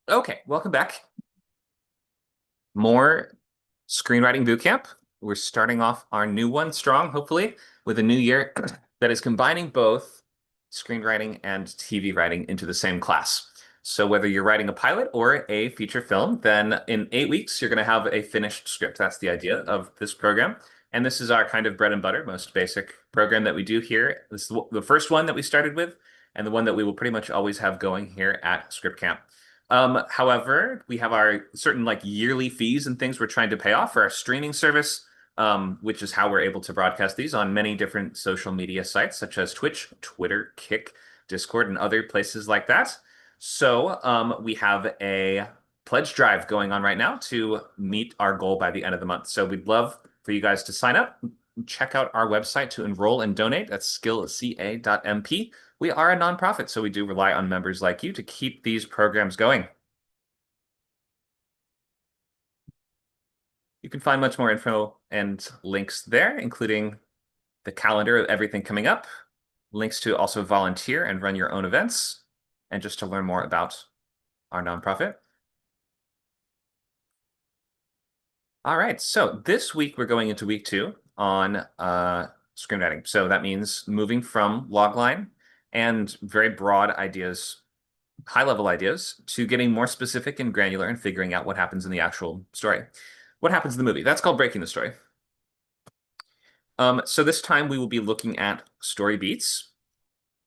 Okay, welcome back. More screenwriting bootcamp. We're starting off our new one strong, hopefully, with a new year that is combining both screenwriting and TV writing into the same class. So whether you're writing a pilot or a feature film, then in 8 weeks, you're going to have a finished script. That's the idea of this program. And this is our kind of bread and butter, most basic program that we do here. This is the first one that we started with, and the one that we will pretty much always have going here at Script Camp. However, we have our certain like yearly fees and things we're trying to pay off for our streaming service, which is how we're able to broadcast these on many different social media sites such as Twitch, Twitter, Kick, Discord, and other places like that. So we have a pledge drive going on right now to meet our goal by the end of the month. So we'd love for you guys to sign up. Check out our website to enroll and donate at skillca.mp. We are a nonprofit, so we do rely on members like you to keep these programs going. You can find much more info and links there, including the calendar of everything coming up, links to also volunteer and run your own events, and just to learn more about our nonprofit. All right, so this week we're going into week 2 on screenwriting. So that means moving from logline and very broad ideas, high-level ideas, to getting more specific and granular and figuring out what happens in the actual story. What happens in the movie? That's called breaking the story. So this time we will be looking at story beats,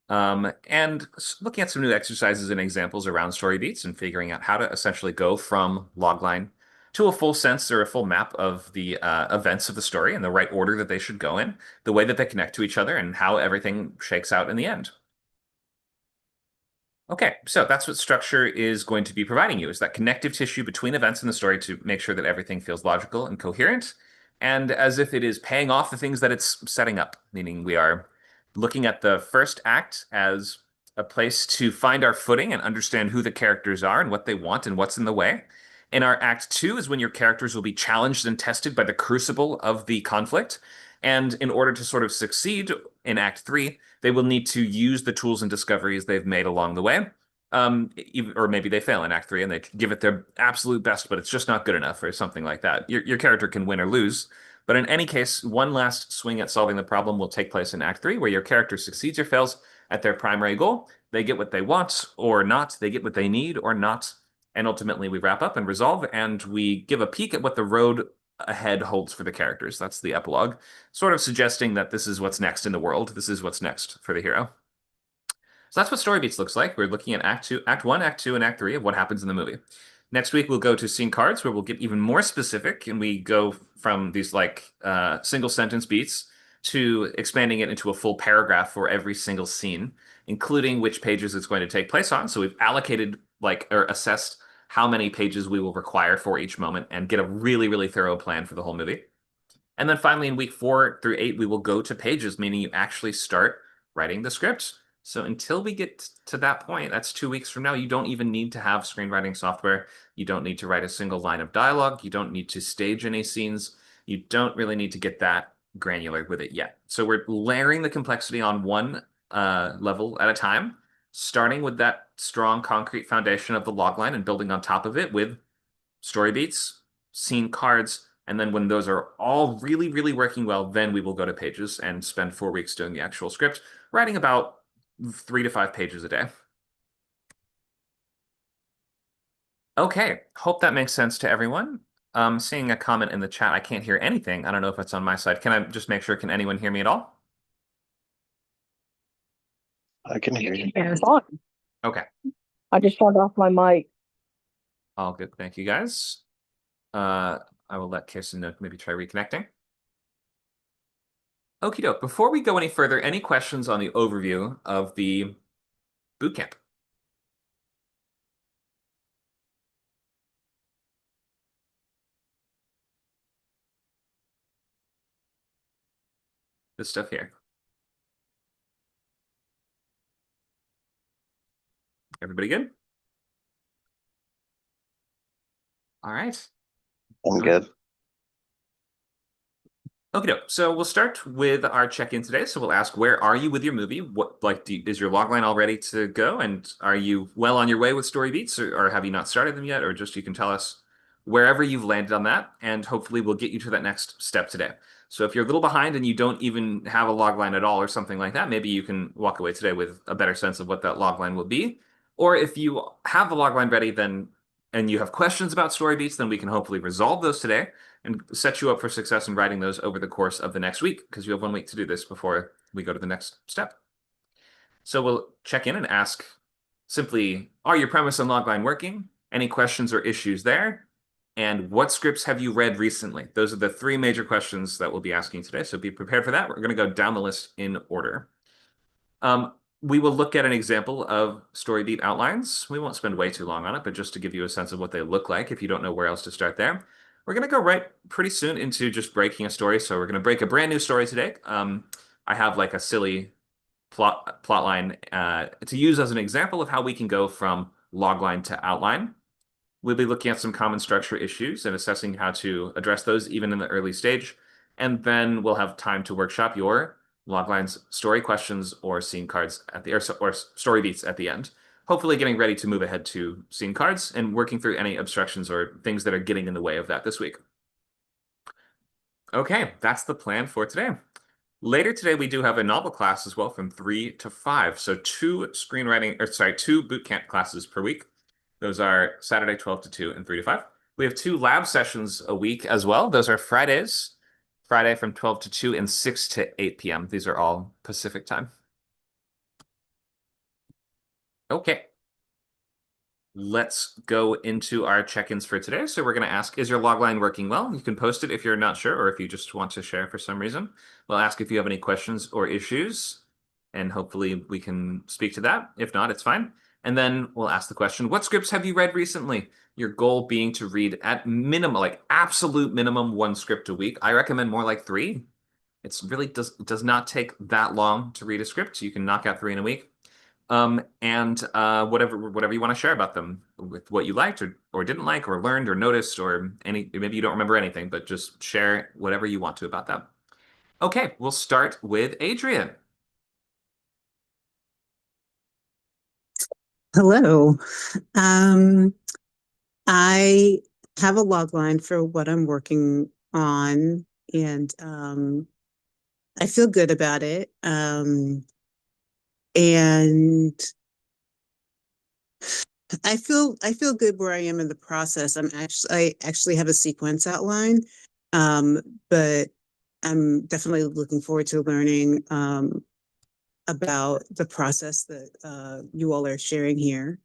and looking at some new exercises and examples around story beats and figuring out how to essentially go from logline to a full sense or a full map of the events of the story and the right order that they should go in, the way that they connect to each other, and how everything shakes out in the end. Okay, so that's what structure is going to be providing you, is that connective tissue between events in the story to make sure that everything feels logical and coherent, and as if it is paying off the things that it's setting up, meaning we are looking at the first act as a place to find our footing and understand who the characters are and what they want and what's in the way. In our act 2 is when your characters will be challenged and tested by the crucible of the conflict. And in order to sort of succeed in Act 3, they will need to use the tools and discoveries they've made along the way. Or maybe they fail in Act 3 and they give it their absolute best, but it's just not good enough or something like that. Your character can win or lose. But in any case, one last swing at solving the problem will take place in Act 3, where your character succeeds or fails at their primary goal. They get what they want or not. They get what they need or not. And ultimately, we wrap up and resolve, and we give a peek at what the road ahead holds for the characters. That's the epilogue, sort of suggesting that this is what's next in the world. This is what's next for the hero. So that's what Story Beats looks like. We're looking at Act 1, Act 2, and Act 3 of what happens in the movie. Next week, we'll go to scene cards where we'll get even more specific and we go from these like single sentence beats to expanding it into a full paragraph for every single scene, including which pages it's going to take place on. So we've allocated like or assessed how many pages we will require for each moment and get a really, really thorough plan for the whole movie. And then finally, in week 4 through 8, we will go to pages, meaning you actually start writing the script. So until we get to that point, that's 2 weeks from now, you don't even need to have screenwriting software. You don't need to write a single line of dialogue. You don't need to stage any scenes. You don't really need to get that granular with it yet. So we're layering the complexity on one level at a time, starting with that strong concrete foundation of the logline and building on top of it with story beats, scene cards, and then when those are all really, really working well, then we will go to pages and spend 4 weeks doing the actual script, writing about 3 to 5 pages a day. Okay, hope that makes sense to everyone. Seeing a comment in the chat, I can't hear anything. I don't know if it's on my side. Can I just make sure, can anyone hear me at all? I can hear you. Yeah, it's on. Okay, I just turned off my mic. all good. Thank you, guys. I will let Kirsten know, maybe try reconnecting. Okie doke. Before we go any further, any questions on the overview of the bootcamp? This stuff here. Everybody good? All right. I'm good. Okay, so we'll start with our check-in today. So we'll ask, where are you with your movie? What is your logline all ready to go? And are you well on your way with story beats, or have you not started them yet? Or just you can tell us wherever you've landed on that, and hopefully we'll get you to that next step today. So if you're a little behind and you don't even have a logline at all or something like that, maybe you can walk away today with a better sense of what that logline will be. Or if you have the logline ready, then and you have questions about story beats, then we can hopefully resolve those today and set you up for success in writing those over the course of the next week, because you have 1 week to do this before we go to the next step. So we'll check in and ask simply, are your premise and logline working? Any questions or issues there? And what scripts have you read recently? Those are the three major questions that we'll be asking today. So be prepared for that. We're going to go down the list in order. We will look at an example of story beat outlines. We won't spend way too long on it, but just to give you a sense of what they look like if you don't know where else to start there. We're going to go right pretty soon into just breaking a story. So we're going to break a brand new story today. I have like a silly plot line to use as an example of how we can go from logline to outline. We'll be looking at some common structure issues and assessing how to address those even in the early stage. And then we'll have time to workshop your loglines, story questions, or scene cards at the or story beats at the end. Hopefully getting ready to move ahead to scene cards and working through any obstructions or things that are getting in the way of that this week. Okay, that's the plan for today. Later today, we do have a novel class as well from 3 to 5. So two boot camp classes per week. Those are Saturday 12 to 2 and 3 to 5. We have two lab sessions a week as well. Those are Fridays, Friday from 12 to 2 and 6 to 8 p.m. These are all Pacific time. Okay. Let's go into our check-ins for today. So we're going to ask, is your logline working well? You can post it if you're not sure or if you just want to share for some reason. We'll ask if you have any questions or issues, and hopefully we can speak to that. If not, it's fine. And then we'll ask the question, what scripts have you read recently? Your goal being to read at minimum, like absolute minimum, 1 script a week. I recommend more like 3. It's really does not take that long to read a script. You can knock out 3 in a week. And whatever you want to share about them, with what you liked or didn't like or learned or noticed, or maybe you don't remember anything, but just share whatever you want to about that. Okay, we'll start with Adrian. Hello. Um, I have a log line for what I'm working on, and I feel good about it. And I feel good where I am in the process. I actually have a sequence outline, um, but I'm definitely looking forward to learning about the process that you all are sharing here.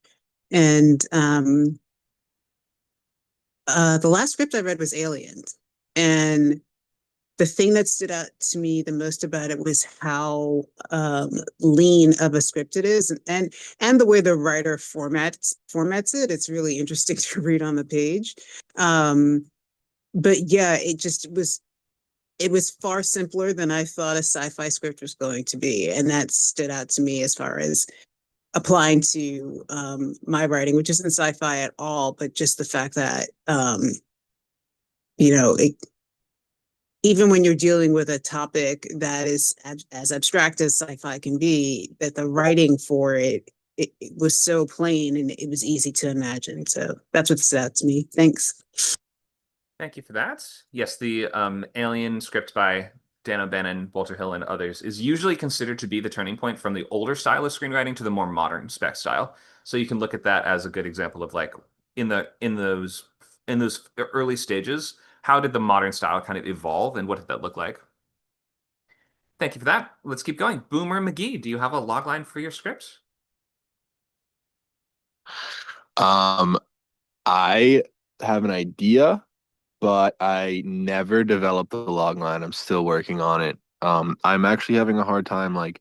And the last script I read was Aliens, and the thing that stood out to me the most about it was how lean of a script it is, and the way the writer formats it. It's really interesting to read on the page. But yeah, it was far simpler than I thought a sci-fi script was going to be, and that stood out to me as far as applying to my writing, which isn't sci-fi at all, but just the fact that it, even when you're dealing with a topic that is as abstract as sci-fi can be, that the writing for it was so plain and it was easy to imagine. So that's what stood out to me. Thanks. Thank you for that. Yes, the Alien script by Dan O'Bannon, Walter Hill, and others is usually considered to be the turning point from the older style of screenwriting to the more modern spec style. So you can look at that as a good example of like in those early stages, how did the modern style kind of evolve and what did that look like? Thank you for that. Let's keep going. Boomer McGee, do you have a logline for your script? Um, I have an idea, but I never developed the log line. I'm still working on it. I'm actually having a hard time, like,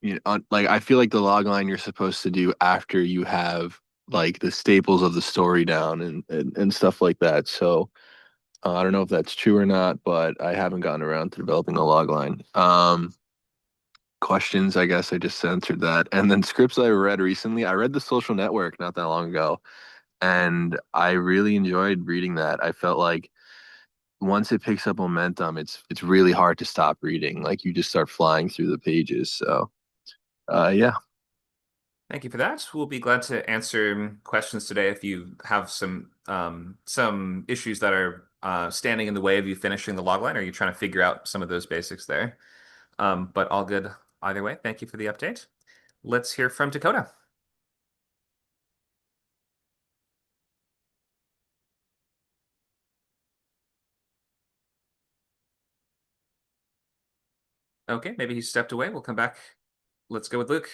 like I feel like the log line you're supposed to do after you have like the staples of the story down and stuff like that. So I don't know if that's true or not, but I haven't gotten around to developing a log line. Questions, I guess I just answered that. And then scripts I read recently, I read The Social Network not that long ago, and I really enjoyed reading that. I felt like once it picks up momentum, it's really hard to stop reading. Like you just start flying through the pages. So, yeah. Thank you for that. We'll be glad to answer questions today if you have some issues that are standing in the way of you finishing the logline, or you're trying to figure out some of those basics there. But all good either way. Thank you for the update. Let's hear from Dakota. Okay, maybe he stepped away. We'll come back. Let's go with Luke.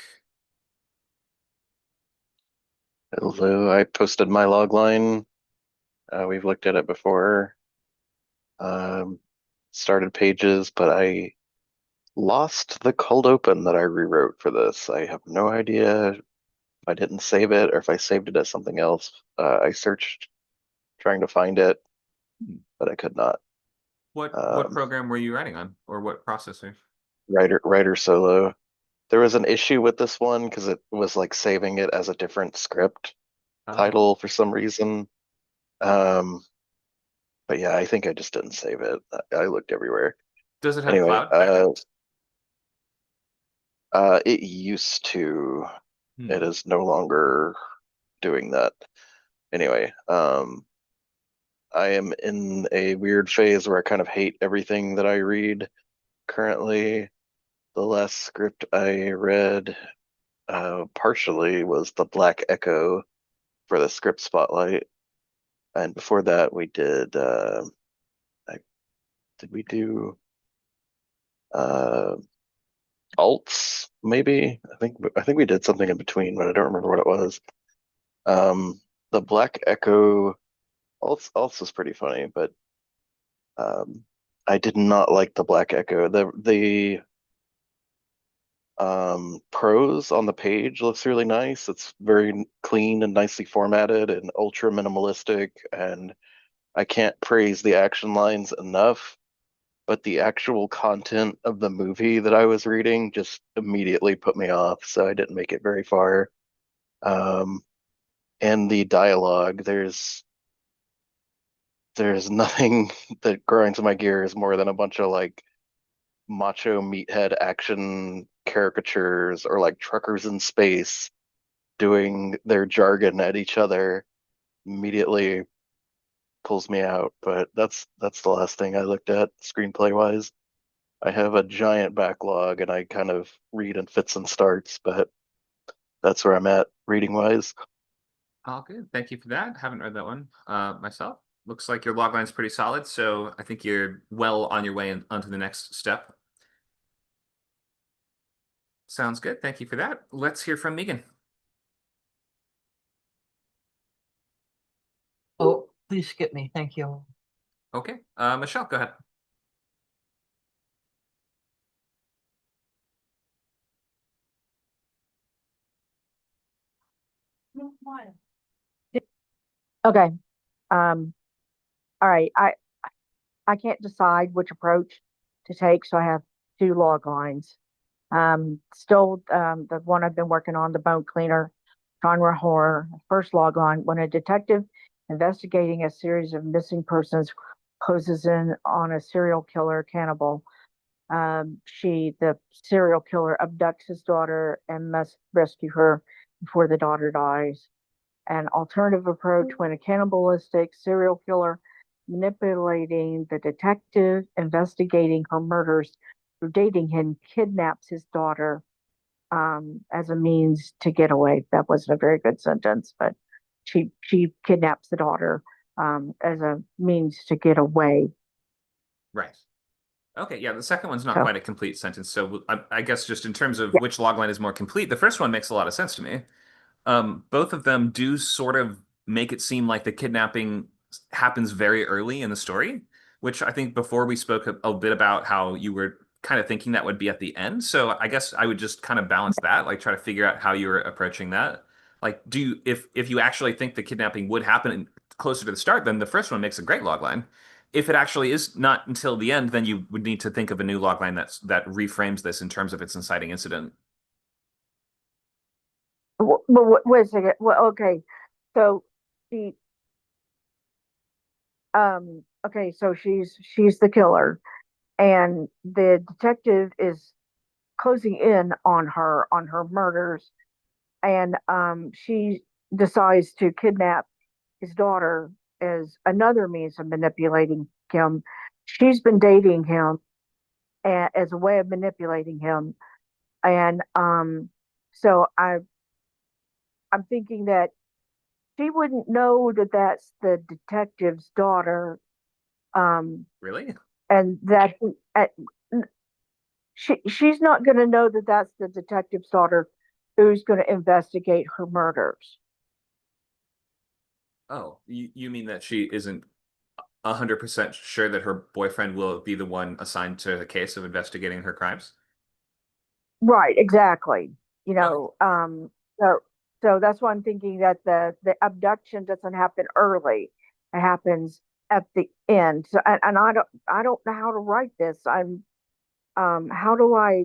Hello, I posted my log line. We've looked at it before. Started pages, but I lost the cold open that I rewrote for this. I have no idea if I didn't save it or if I saved it as something else. I searched trying to find it, but I could not. What Um, program were you writing on, or what processor? writer solo. There was an issue with this one because it was like saving it as a different script title for some reason. But yeah, I think I just didn't save it. I looked everywhere. Does it have Anyway, cloud backup? it used to. It Hmm. is no longer doing that. Anyway, I am in a weird phase where I kind of hate everything that I read currently. The last script I read, partially was The Black Echo for the script spotlight. And before that, we did, did we do uh, alts? Maybe I think we did something in between, but I don't remember what it was. The Black Echo alts was pretty funny, but I did not like the Black Echo. The prose on the page looks really nice. It's very clean and nicely formatted and ultra minimalistic, and I can't praise the action lines enough. But the actual content of the movie that I was reading just immediately put me off, so I didn't make it very far. Um, and the dialogue, there's nothing that grinds my gears more than a bunch of like macho meathead action caricatures or like truckers in space doing their jargon at each other. Immediately pulls me out. But that's the last thing I looked at screenplay wise. I have a giant backlog and I kind of read in fits and starts, but that's where I'm at reading wise. All good. Thank you for that. Haven't read that one myself. Looks like your logline is pretty solid, so I think you're well on your way onto the next step. Sounds good. Thank you for that. Let's hear from Megan. Oh, please skip me. Thank you. Okay. Michelle, go ahead. Okay. All right. I can't decide which approach to take, so I have two log lines. Still, the one I've been working on, the bone cleaner, genre horror. First log line: when a detective investigating a series of missing persons closes in on a serial killer cannibal, the serial killer abducts his daughter and must rescue her before the daughter dies. An alternative approach: when a cannibalistic serial killer manipulating the detective investigating her murders through dating him kidnaps his daughter as a means to get away. That wasn't a very good sentence, but she kidnaps the daughter as a means to get away. Right. Okay, yeah, the second one's not So quite a complete sentence. So I guess just in terms of yeah, which logline is more complete, the first one makes a lot of sense to me. Both of them do sort of make it seem like the kidnapping happens very early in the story, which I think before we spoke a bit about how you were kind of thinking that would be at the end. So I guess I would just kind of balance that, like try to figure out how you were approaching that. Like, if you actually think the kidnapping would happen closer to the start, then the first one makes a great logline. If it actually is not until the end, then you would need to think of a new logline that reframes this in terms of its inciting incident. wait a second. Well, okay. So the okay, so she's the killer, and the detective is closing in on her murders, and she decides to kidnap his daughter as another means of manipulating him. She's been dating him as a way of manipulating him, and so I'm thinking that she wouldn't know that that's the detective's daughter, um, Really? and that she's not going to know that that's the detective's daughter who's going to investigate her murders. Oh, you mean that she isn't 100% sure that her boyfriend will be the one assigned to the case of investigating her crimes? Right, exactly. You Okay. know, so so that's why I'm thinking that the abduction doesn't happen early; it happens at the end. So, and I don't know how to write this. How do I?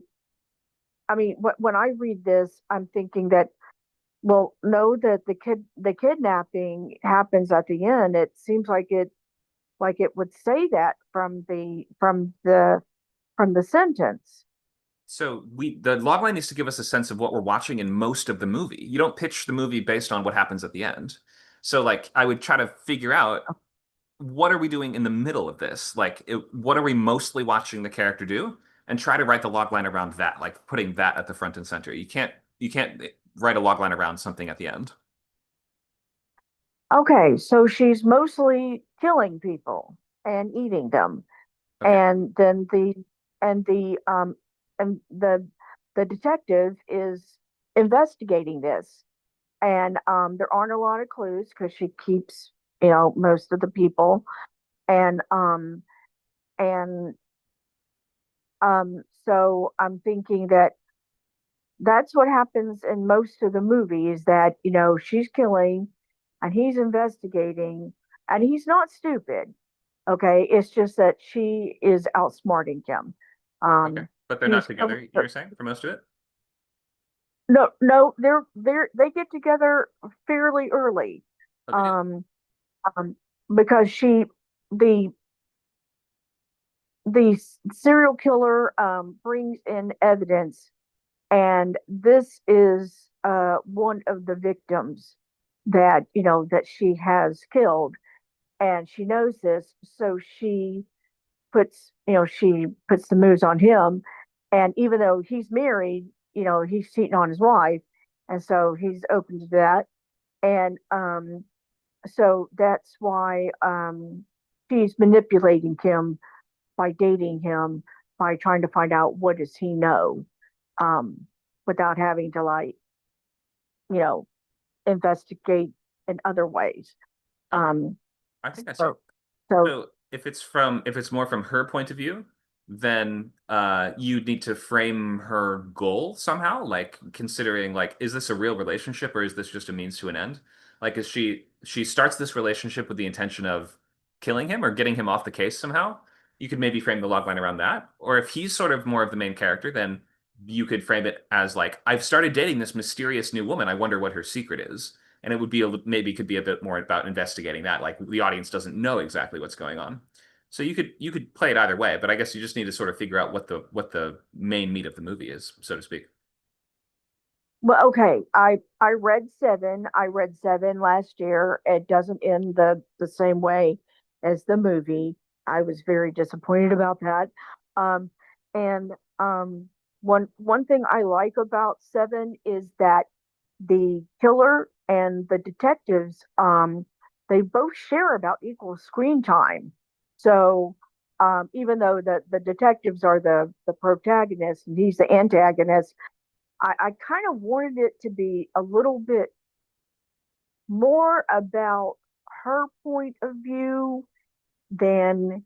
I mean, when I read this, I'm thinking that, well, know that the kidnapping happens at the end. It seems like it would say that from the sentence. So the logline needs to give us a sense of what we're watching in most of the movie. You don't pitch the movie based on what happens at the end. So like I would try to figure out what are we doing in the middle of this? Like what are we mostly watching the character do? And try to write the logline around that, like putting that at the front and center. You can't write a logline around something at the end. Okay, so she's mostly killing people and eating them, Okay. and then and the um and the detective is investigating this, and there aren't a lot of clues because she keeps, most of the people, and and so I'm thinking that that's what happens in most of the movies, that she's killing and he's investigating, and he's not stupid. Okay, it's just that she is outsmarting him. Okay. But they're not He's together, you're saying, for most of it? no, they get together fairly early, Okay. um, um, because the the serial killer brings in evidence, and this is one of the victims that that she has killed, and she knows this, so she puts the moves on him, and even though he's married, he's cheating on his wife, and so he's open to that, and so that's why she's manipulating him by dating him, by trying to find out what does he know, um, without having to, like, you know investigate in other ways. Okay. Um, I think I see. so so So if it's more from her point of view, then you need to frame her goal somehow, like considering like, is this a real relationship or is this just a means to an end? Like, is she starts this relationship with the intention of killing him or getting him off the case somehow? You could maybe frame the logline around that. Or if he's sort of more of the main character, then you could frame it as like, I've started dating this mysterious new woman. I wonder what her secret is. And it would be maybe could be a bit more about investigating that. Like the audience doesn't know exactly what's going on. So you could play it either way, but I guess you just need to sort of figure out what the main meat of the movie is, so to speak. Well, okay. I read Seven. I read Seven last year. It doesn't end the same way as the movie. I was very disappointed about that. Um, and one thing I like about Seven is that the killer and the detectives, they both share about equal screen time. So even though the detectives are the protagonist and he's the antagonist, I kind of wanted it to be a little bit more about her point of view than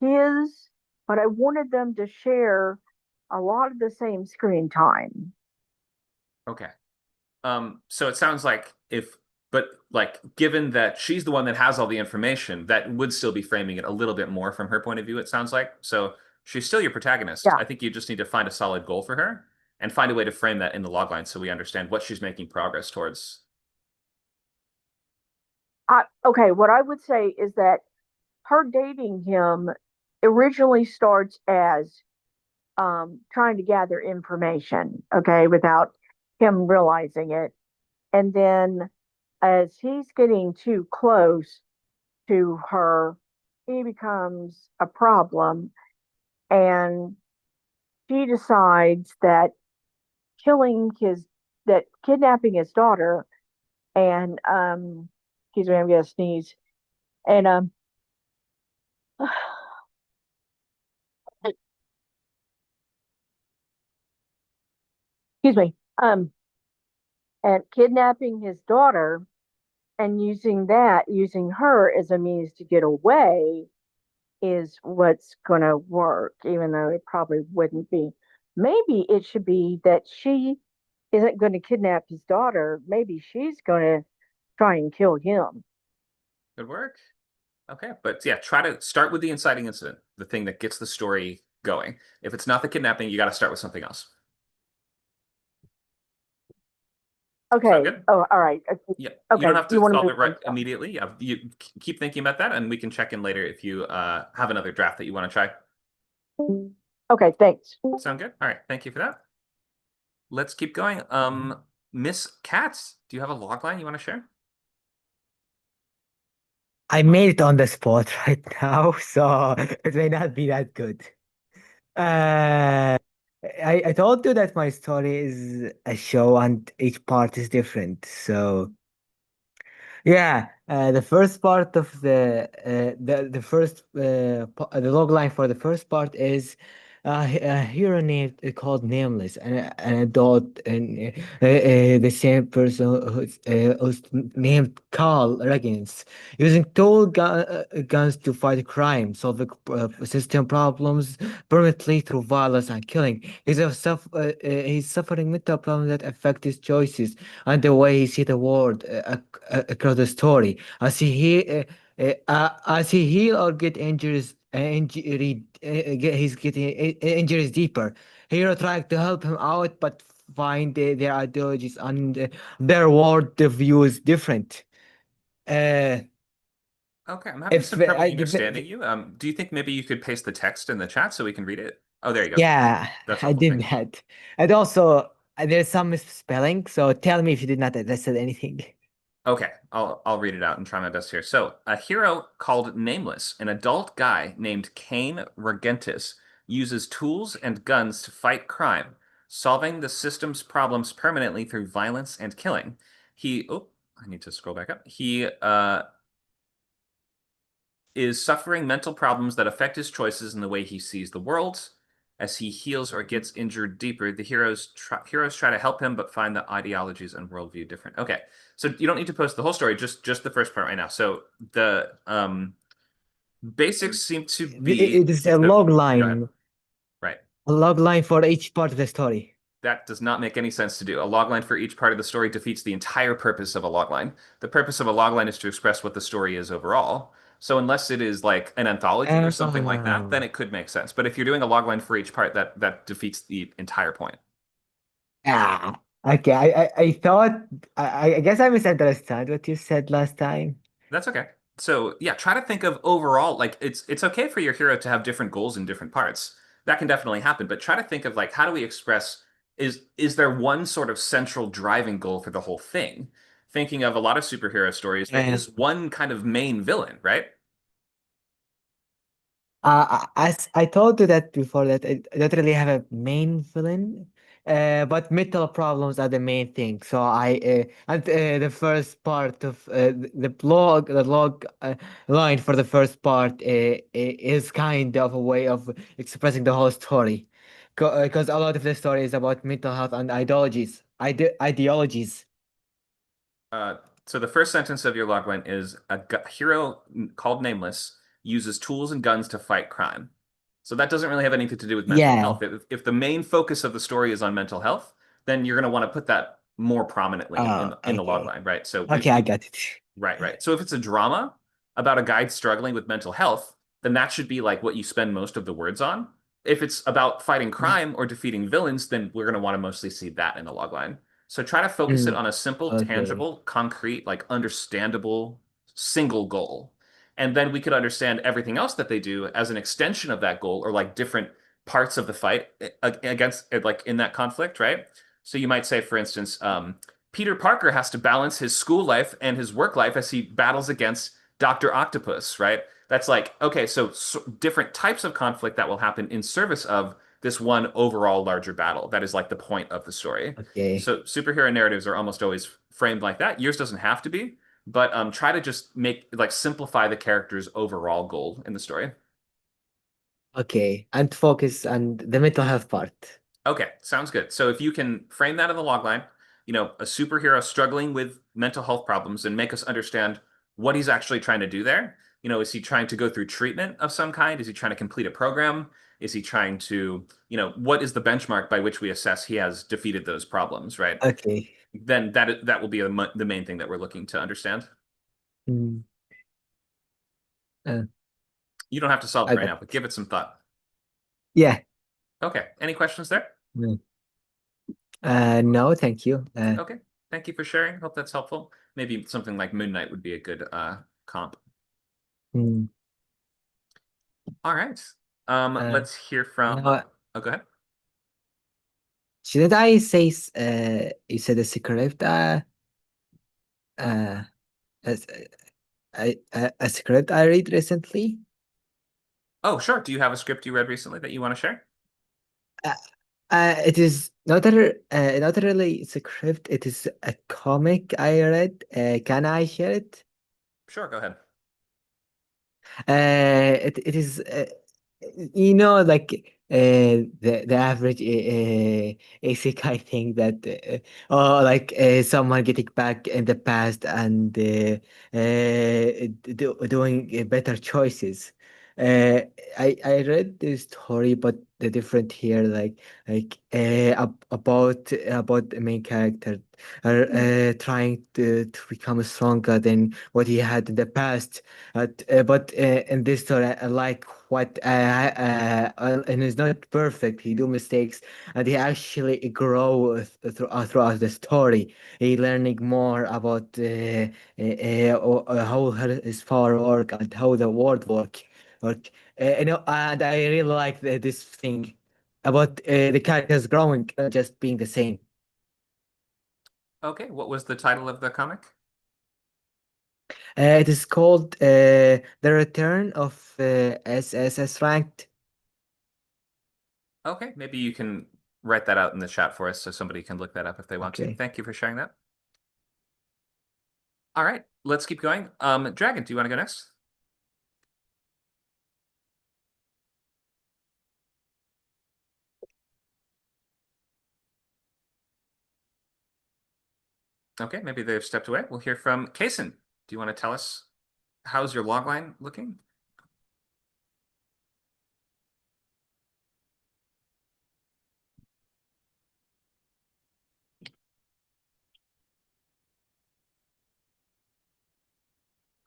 his, but I wanted them to share a lot of the same screen time. Okay. So it sounds like but like, given that she's the one that has all the information, that would still be framing it a little bit more from her point of view, it sounds like. So she's still your protagonist. Yeah. I think you just need to find a solid goal for her and find a way to frame that in the logline so we understand what she's making progress towards. Okay, what I would say is that her dating him originally starts as trying to gather information, okay, without him realizing it. And then as he's getting too close to her, he becomes a problem. And she decides that killing his, that kidnapping his daughter and, excuse me, I'm going to sneeze. And, excuse me, and kidnapping his daughter and using her as a means to get away is what's going to work, even though it probably wouldn't be. Maybe it should be that she isn't going to kidnap his daughter. Maybe she's going to try and kill him. Good work. Okay, but yeah, try to start with the inciting incident, the thing that gets the story going. If it's not the kidnapping, you got to start with something else. Sound Okay. good? Oh, all right. Yeah, you Okay. don't have to You want to solve move it right on? immediately. Yeah, you keep thinking about that, and we can check in later if you have another draft that you want to try. Okay. Thanks. Sound good? All right, thank you for that. Let's keep going. Miss Katz, do you have a log line you want to share? I made it on the spot right now, so it may not be that good. Uh, I told you that my story is a show and each part is different. So yeah, the first part of the first the log line for the first part is a hero named called Nameless, and an adult, and the same person who's named Carl Reagans, using guns to fight crime, solving system problems permanently through violence and killing. He's suffering mental problems that affect his choices and the way he sees the world across the story. As he heal or get he's getting injuries deeper. Hero trying to help him out, but find their ideologies and their world view is different. Uh, Okay, I'm having if some trouble I, understanding you. Do you think maybe you could paste the text in the chat so we can read it? Oh, there you go. yeah, That's I helpful. did Thanks. that. And also, there's some misspelling, so tell me if you did not understand anything. Okay, I'll read it out and try my best here. So, a hero called Nameless, an adult guy named Cain Regentis, uses tools and guns to fight crime, solving the system's problems permanently through violence and killing. I need to scroll back up. He is suffering mental problems that affect his choices and the way he sees the world. As he heals or gets injured deeper, the heroes try to help him, but find the ideologies and worldview different. Okay, so you don't need to post the whole story, just the first part right now. So the basics seem to be It is a so, log go ahead. line, Right. a log line for each part of the story. That does not make any sense to do. A logline for each part of the story defeats the entire purpose of a logline. The purpose of a logline is to express what the story is overall. So unless it is like an anthology or something like that, then Oh. it could make sense. But if you're doing a logline for each part, that defeats the entire point. Ah, okay. I thought I guess I misunderstood what you said last time. That's okay. So yeah, try to think of overall, like it's okay for your hero to have different goals in different parts. That can definitely happen, but try to think of like how do we express is there one sort of central driving goal for the whole thing? Thinking of a lot of superhero stories, there Yeah. is one kind of main villain, right? As I told you that before, that I don't really have a main villain, but mental problems are the main thing. So the first part of the log line for the first part is kind of a way of expressing the whole story, because a lot of the story is about mental health and ideologies. Uh, so the first sentence of your logline is hero called Nameless uses tools and guns to fight crime. So that doesn't really have anything to do with mental Yeah. health. If the main focus of the story is on mental health, then you're going to want to put that more prominently in the Okay. logline, right? So Okay, I got it. right. So if it's a drama about a guy struggling with mental health, then that should be like what you spend most of the words on. If it's about fighting crime or defeating villains, then we're going to want to mostly see that in the logline. So try to focus it Mm, on a simple, okay. tangible, concrete, like understandable single goal. And then we could understand everything else that they do as an extension of that goal or like different parts of the fight against like in that conflict, right? So you might say, for instance, Peter Parker has to balance his school life and his work life as he battles against Dr. Octopus, right? That's like, okay, so different types of conflict that will happen in service of this one overall larger battle. That is like the point of the story. Okay. So superhero narratives are almost always framed like that. Yours doesn't have to be, but try to just make like simplify the character's overall goal in the story. Okay. And focus on the mental health part. Okay, sounds good. So if you can frame that in the logline, a superhero struggling with mental health problems and make us understand what he's actually trying to do there. Is he trying to go through treatment of some kind? Is he trying to complete a program? Is he trying to, what is the benchmark by which we assess he has defeated those problems, right? Okay. Then that will be the main thing that we're looking to understand. Mm. Uh, You don't have to solve it I right got now, but give it some thought. Yeah. Okay. Any questions there? Mm. No, thank you. Okay. Thank you for sharing. Hope that's helpful. Maybe something like Moon Knight would be a good comp. Mm. All right. Uh, Let's hear from. Now, Oh, go ahead. shouldn't I say you said a script uh as a script I read recently? Oh, sure. Do you have a script you read recently that you want to share? Uh, it is not really a script. It is a comic I read. Can I share it? Sure, go ahead. It is like the average isekai thing that like someone getting back in the past and doing better choices. Uh, I read this story, but the different here about the main character trying to become stronger than what he had in the past. But in this story, I like what and he's not perfect. He do mistakes, and he actually grow throughout the story. He learning more about how his power work and how the world work. And I really like this thing about the characters growing, not just being the same. Okay, what was the title of the comic? It is called The Return of SSS Ranked. Okay, maybe you can write that out in the chat for us so somebody can look that up if they want to. Okay. Thank you for sharing that. All right, let's keep going. Dragon, do you want to go next? Okay, maybe they've stepped away. We'll hear from Kason. Do you want to tell us how's your logline looking?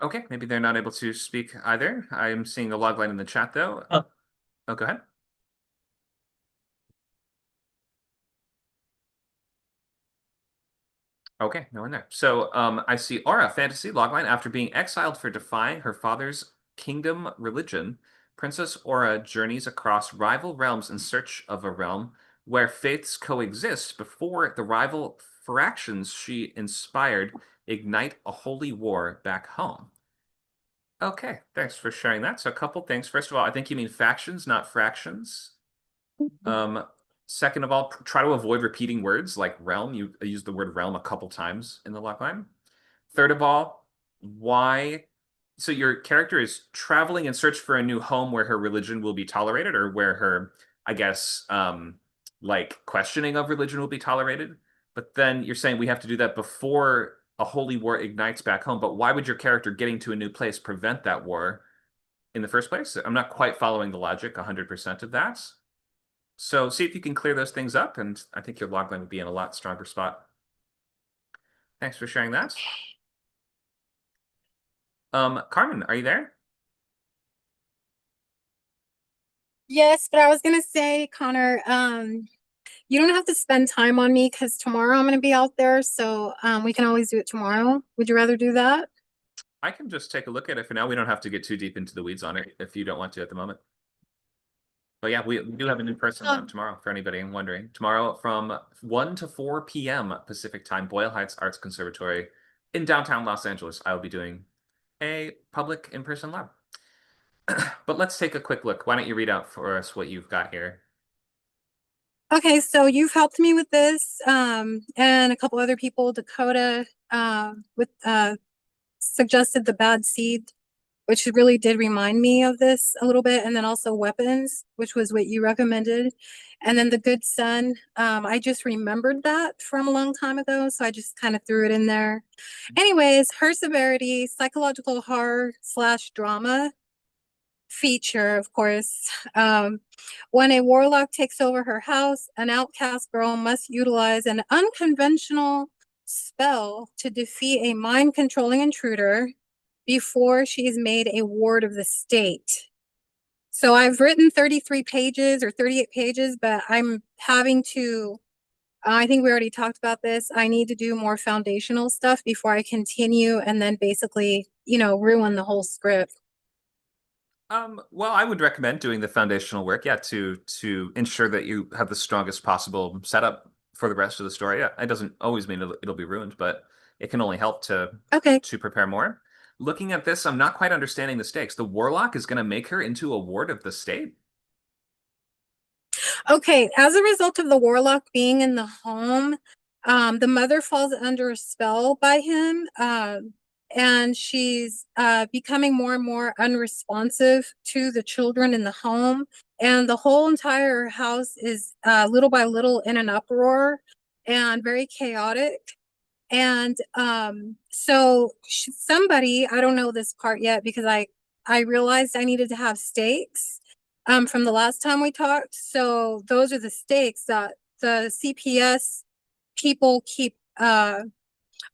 Okay, maybe they're not able to speak either. I'm seeing the logline in the chat though. Oh, go ahead. Okay, no one there. So I see Aura Fantasy logline. After being exiled for defying her father's kingdom religion, Princess Aura journeys across rival realms in search of a realm where faiths coexist before the rival fractions she inspired ignite a holy war back home. Okay, thanks for sharing that. So a couple things. First of all, I think you mean factions, not fractions. Um, Second of all, try to avoid repeating words like realm. You used the word realm a couple times in the logline. Third of all, why? So your character is traveling in search for a new home where her religion will be tolerated, or where her, I guess, like questioning of religion will be tolerated. But then you're saying we have to do that before a holy war ignites back home. But why would your character getting to a new place prevent that war in the first place? I'm not quite following the logic 100% of that. So see if you can clear those things up, and I think your logline would be in a lot stronger spot. Thanks for sharing that. Carmen, are you there? Yes, but I was gonna say, Connor, you don't have to spend time on me because tomorrow I'm gonna be out there, so we can always do it tomorrow. Would you rather do that? I can just take a look at it for now. We don't have to get too deep into the weeds on it if you don't want to at the moment. But yeah, we do have an in-person lab tomorrow for anybody wondering. Tomorrow from 1 to 4 p.m. Pacific time, Boyle Heights Arts Conservatory in downtown Los Angeles. I will be doing a public in-person lab. But let's take a quick look. Why don't you read out for us what you've got here? Okay, so you've helped me with this, and a couple other people. Dakota, with suggested the bad seed, which really did remind me of this a little bit, and then also weapons, which was what you recommended, and then the good son. I just remembered that from a long time ago, so I just kind of threw it in there. Anyways, her severity, psychological horror / drama feature, of course. When a warlock takes over her house, an outcast girl must utilize an unconventional spell to defeat a mind-controlling intruder before she is made a ward of the state. So I've written 33 pages or 38 pages, but I'm having to, I think we already talked about this. I need to do more foundational stuff before I continue and then basically, ruin the whole script. Well, I would recommend doing the foundational work, yeah, to ensure that you have the strongest possible setup for the rest of the story. Yeah, it doesn't always mean it'll be ruined, but it can only help to prepare more. Looking at this, I'm not quite understanding the stakes. The warlock is going to make her into a ward of the state. Okay, as a result of the warlock being in the home, the mother falls under a spell by him, and she's becoming more and more unresponsive to the children in the home. And the whole entire house is little by little in an uproar and very chaotic. And so somebody, I don't know this part yet because I realized I needed to have stakes from the last time we talked. So those are the stakes that the CPS people keep.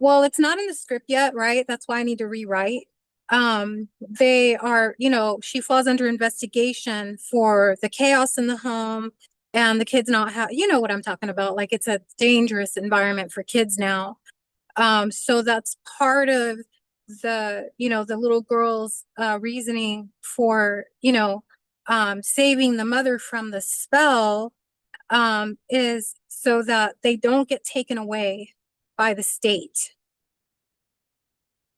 Well, it's not in the script yet, right? That's why I need to rewrite. They are, she falls under investigation for the chaos in the home and the kids not have, you know what I'm talking about. Like it's a dangerous environment for kids now. So that's part of the little girl's reasoning for, saving the mother from the spell, is so that they don't get taken away by the state.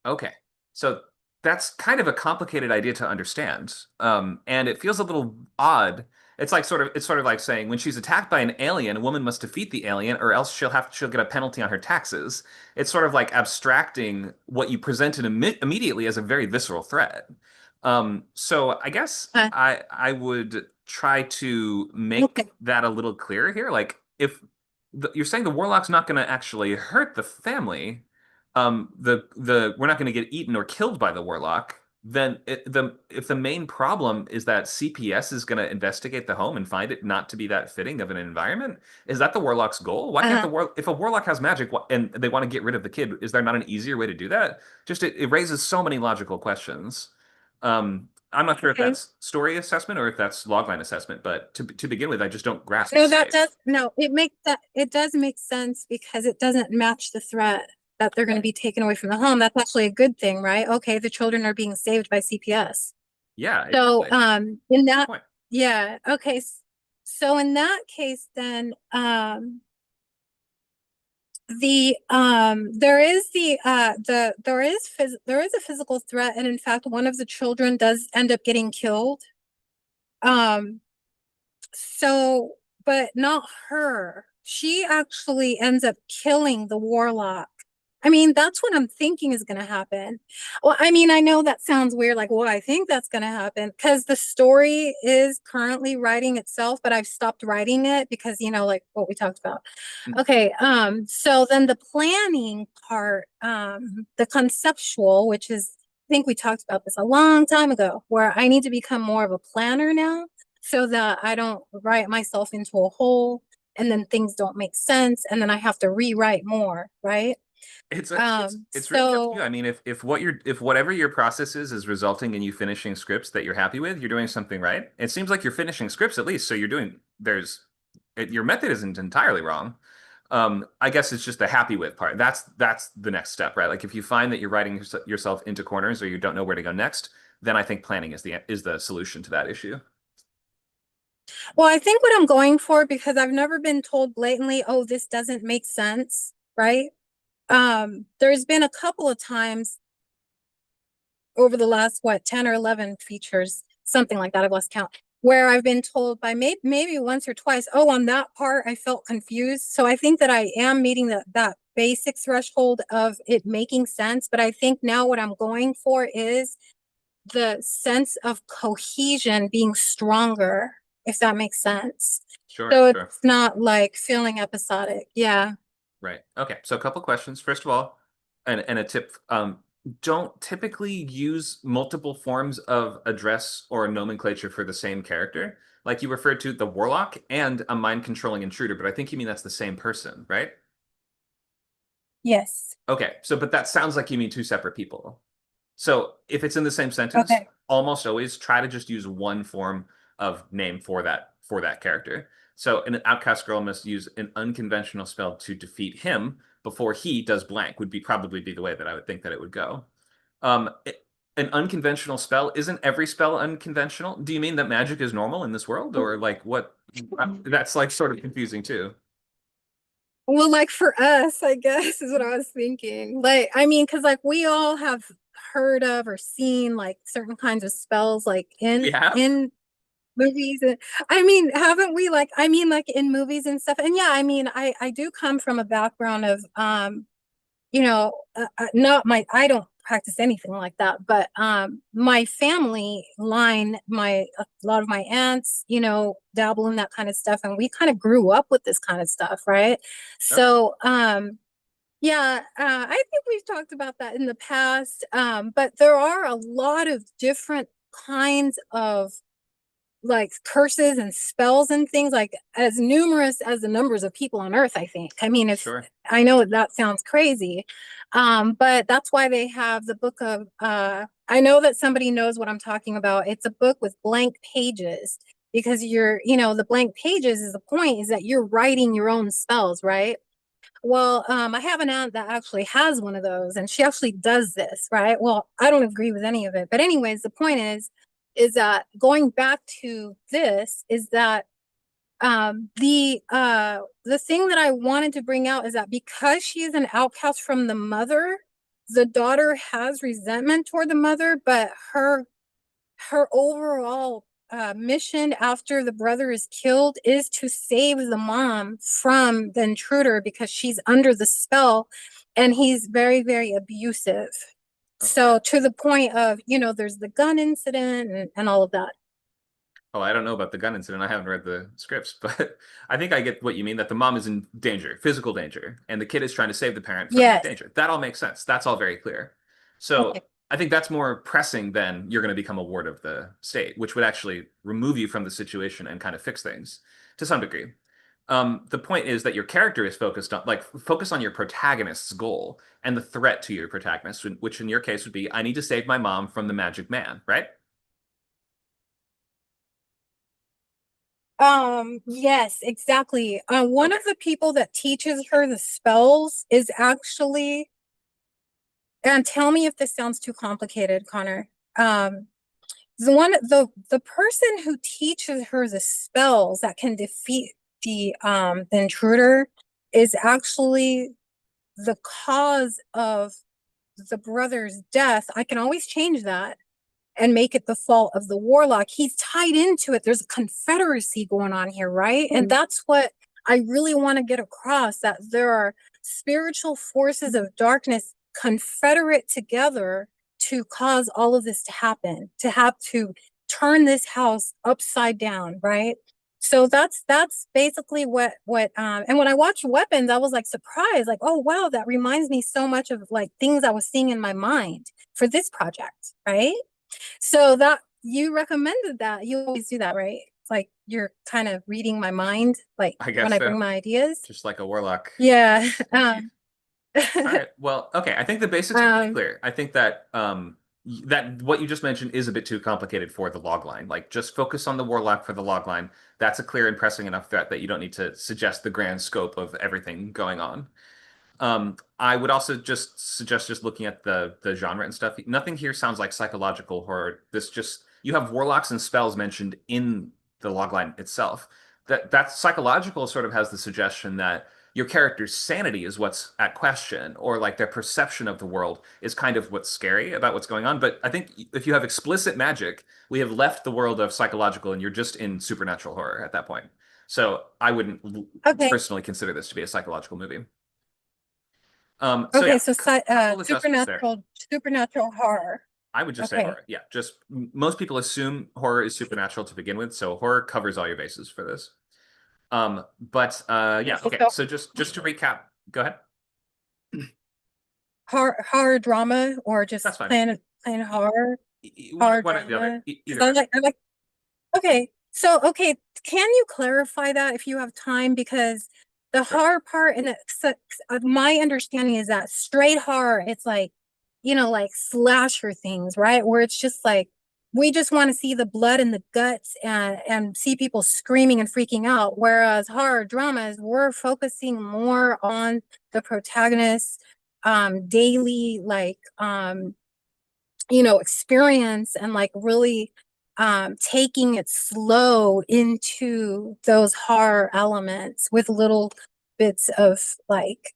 Okay, so that's kind of a complicated idea to understand, and it feels a little odd. It's sort of like saying when she's attacked by an alien, a woman must defeat the alien, or else she'll get a penalty on her taxes. It's sort of like abstracting what you presented immediately as a very visceral threat. So I guess I would try to make that a little clearer here. Like if you're saying the warlock's not going to actually hurt the family, the we're not going to get eaten or killed by the warlock, then if the main problem is that CPS is going to investigate the home and find it not to be that fitting of an environment, is that the warlock's goal? Why can't if a warlock has magic and they want to get rid of the kid, is there not an easier way to do that? Just it raises so many logical questions. I'm not sure if that's story assessment or if that's logline assessment, but to begin with, I just don't grasp. No, it does make sense because it doesn't match the threat that they're going to be taken away from the home. That's actually a good thing, right? Okay, the children are being saved by CPS. Yeah. So, exactly. in that, yeah, okay. So in that case, then, there is a physical threat, and in fact, one of the children does end up getting killed. So, but not her. She actually ends up killing the warlock. I mean, that's what I'm thinking is going to happen. Well, I mean, I know that sounds weird, like, well, I think that's going to happen because the story is currently writing itself, but I've stopped writing it because, like what we talked about. Okay, so then the planning part, the conceptual, which is, I think we talked about this a long time ago, where I need to become more of a planner now so that I don't write myself into a hole and then things don't make sense and then I have to rewrite more, right? It's really up to you. I mean, if whatever your process is resulting in you finishing scripts that you're happy with, you're doing something right. It seems like you're finishing scripts at least, so your method isn't entirely wrong. I guess it's just the happy with part. That's the next step, right? Like if you find that you're writing yourself into corners or you don't know where to go next, then I think planning is the solution to that issue. Well, I think what I'm going for, because I've never been told blatantly, oh, this doesn't make sense, right? There's been a couple of times over the last, 10 or 11 features, something like that, I've lost count, where I've been told by maybe once or twice, oh, on that part, I felt confused. So I think that I am meeting that basic threshold of it making sense. But I think now what I'm going for is the sense of cohesion being stronger, if that makes sense. Sure, So sure. it's not like feeling episodic. Yeah. Right. Okay. So a couple questions. First of all, and a tip, don't typically use multiple forms of address or nomenclature for the same character. Like you referred to the warlock and a mind controlling intruder, but I think you mean that's the same person, right? Yes. Okay. So, but that sounds like you mean two separate people. So if it's in the same sentence, Okay. almost always try to just use one form of name for that character. So an outcast girl must use an unconventional spell to defeat him before he does blank would probably be the way that I would think that it would go. An unconventional spell, isn't every spell unconventional? Do you mean that magic is normal in this world, or like what? That's like sort of confusing too. Well, like for us, I guess is what I was thinking. Like, I mean, because like we all have heard of or seen like certain kinds of spells like We have? in movies. And I mean, haven't we, like, I mean, like in movies and stuff. And yeah, I mean, I do come from a background of not my, I don't practice anything like that, but my family line, a lot of my aunts, dabble in that kind of stuff, and we kind of grew up with this kind of stuff, right? So yeah, I think we've talked about that in the past, but there are a lot of different kinds of like curses and spells and things, like as numerous as the numbers of people on earth, I think. I mean, Sure. I know that sounds crazy, but that's why they have the book of I know that somebody knows what I'm talking about. It's a book with blank pages, because the blank pages is the point, is that you're writing your own spells, right? Well, I have an aunt that actually has one of those, and she actually does this, right? Well, I don't agree with any of it, but anyways, the point is that going back to this is that the thing that I wanted to bring out is that because she is an outcast from the mother, the daughter has resentment toward the mother, but her overall mission after the brother is killed is to save the mom from the intruder, because she's under the spell and he's very, very abusive. So to the point of, there's the gun incident and all of that. Oh, I don't know about the gun incident. I haven't read the scripts, but I think I get what you mean, that the mom is in danger, physical danger, and the kid is trying to save the parent from Yes. danger. That all makes sense. That's all very clear. So Okay. I think that's more pressing than you're going to become a ward of the state, which would actually remove you from the situation and kind of fix things to some degree. The point is that your character is focus on your protagonist's goal and the threat to your protagonist, which in your case would be, I need to save my mom from the magic man, right? Yes, exactly. One of the people that teaches her the spells is actually, and tell me if this sounds too complicated, Connor. The person who teaches her the spells that can defeat the intruder is actually the cause of the brother's death. I can always change that and make it the fault of the warlock. He's tied into it. There's a confederacy going on here, right? And that's what I really want to get across, that there are spiritual forces of darkness confederate together to cause all of this to happen, to have to turn this house upside down, right? So that's basically what and when I watched Weapons, I was like surprised, like, oh wow, that reminds me so much of like things I was seeing in my mind for this project, right? So that you recommended that. You always do that, right? It's like you're kind of reading my mind, like I guess when I so. bring my ideas. Just like a warlock. Yeah. All right. Well, okay. I think the basics are pretty clear. I think that that what you just mentioned is a bit too complicated for the logline. Like, just focus on the warlock for the logline. That's a clear and pressing enough threat that you don't need to suggest the grand scope of everything going on. I would also just suggest just looking at the genre and stuff. Nothing here sounds like psychological horror. This just you have warlocks and spells mentioned in the logline itself. That psychological sort of has the suggestion that your character's sanity is what's at question, or like their perception of the world is kind of what's scary about what's going on. But I think if you have explicit magic, we have left the world of psychological and you're just in supernatural horror at that point. So I wouldn't Okay. personally consider this to be a psychological movie. So Okay, yeah, so couple adjustments there. supernatural horror. I would just say Okay. horror. Yeah, just most people assume horror is supernatural to begin with, so horror covers all your bases for this. Yeah, okay. So just to recap, go ahead. Horror drama, or just That's fine. plain horror. One Horror or the other. drama. Either 'Cause way. I like. Okay, so can you clarify that if you have time? Because the Sure. horror part, and my understanding is that straight horror, it's like, like slasher things, right? Where it's just like we just want to see the blood and the guts and see people screaming and freaking out. Whereas horror dramas, we're focusing more on the protagonist's daily experience, and like really taking it slow into those horror elements with little bits of like,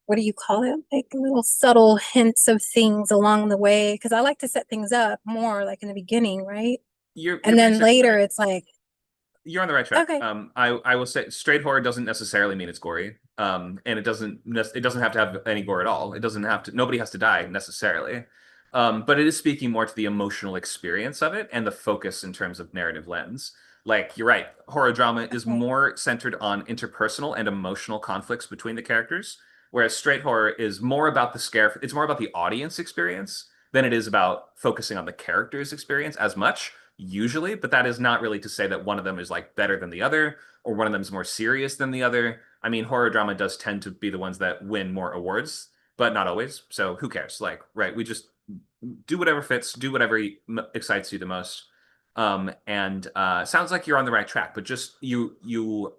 what do you call it? Like little subtle hints of things along the way. Cause I like to set things up more like in the beginning, right? You're And then basically later right. it's like, You're on the right track. okay. I will say straight horror doesn't necessarily mean it's gory. And it doesn't have to have any gore at all. It doesn't have to, nobody has to die necessarily. But it is speaking more to the emotional experience of it and the focus in terms of narrative lens. Like, you're right, horror drama is Okay. more centered on interpersonal and emotional conflicts between the characters, whereas straight horror is more about the scare, it's more about the audience experience than it is about focusing on the character's experience as much, usually. But that is not really to say that one of them is like better than the other, or one of them is more serious than the other. I mean, horror drama does tend to be the ones that win more awards, but not always. So who cares? Like, right, we just do whatever fits, do whatever excites you the most. Sounds like you're on the right track, but just you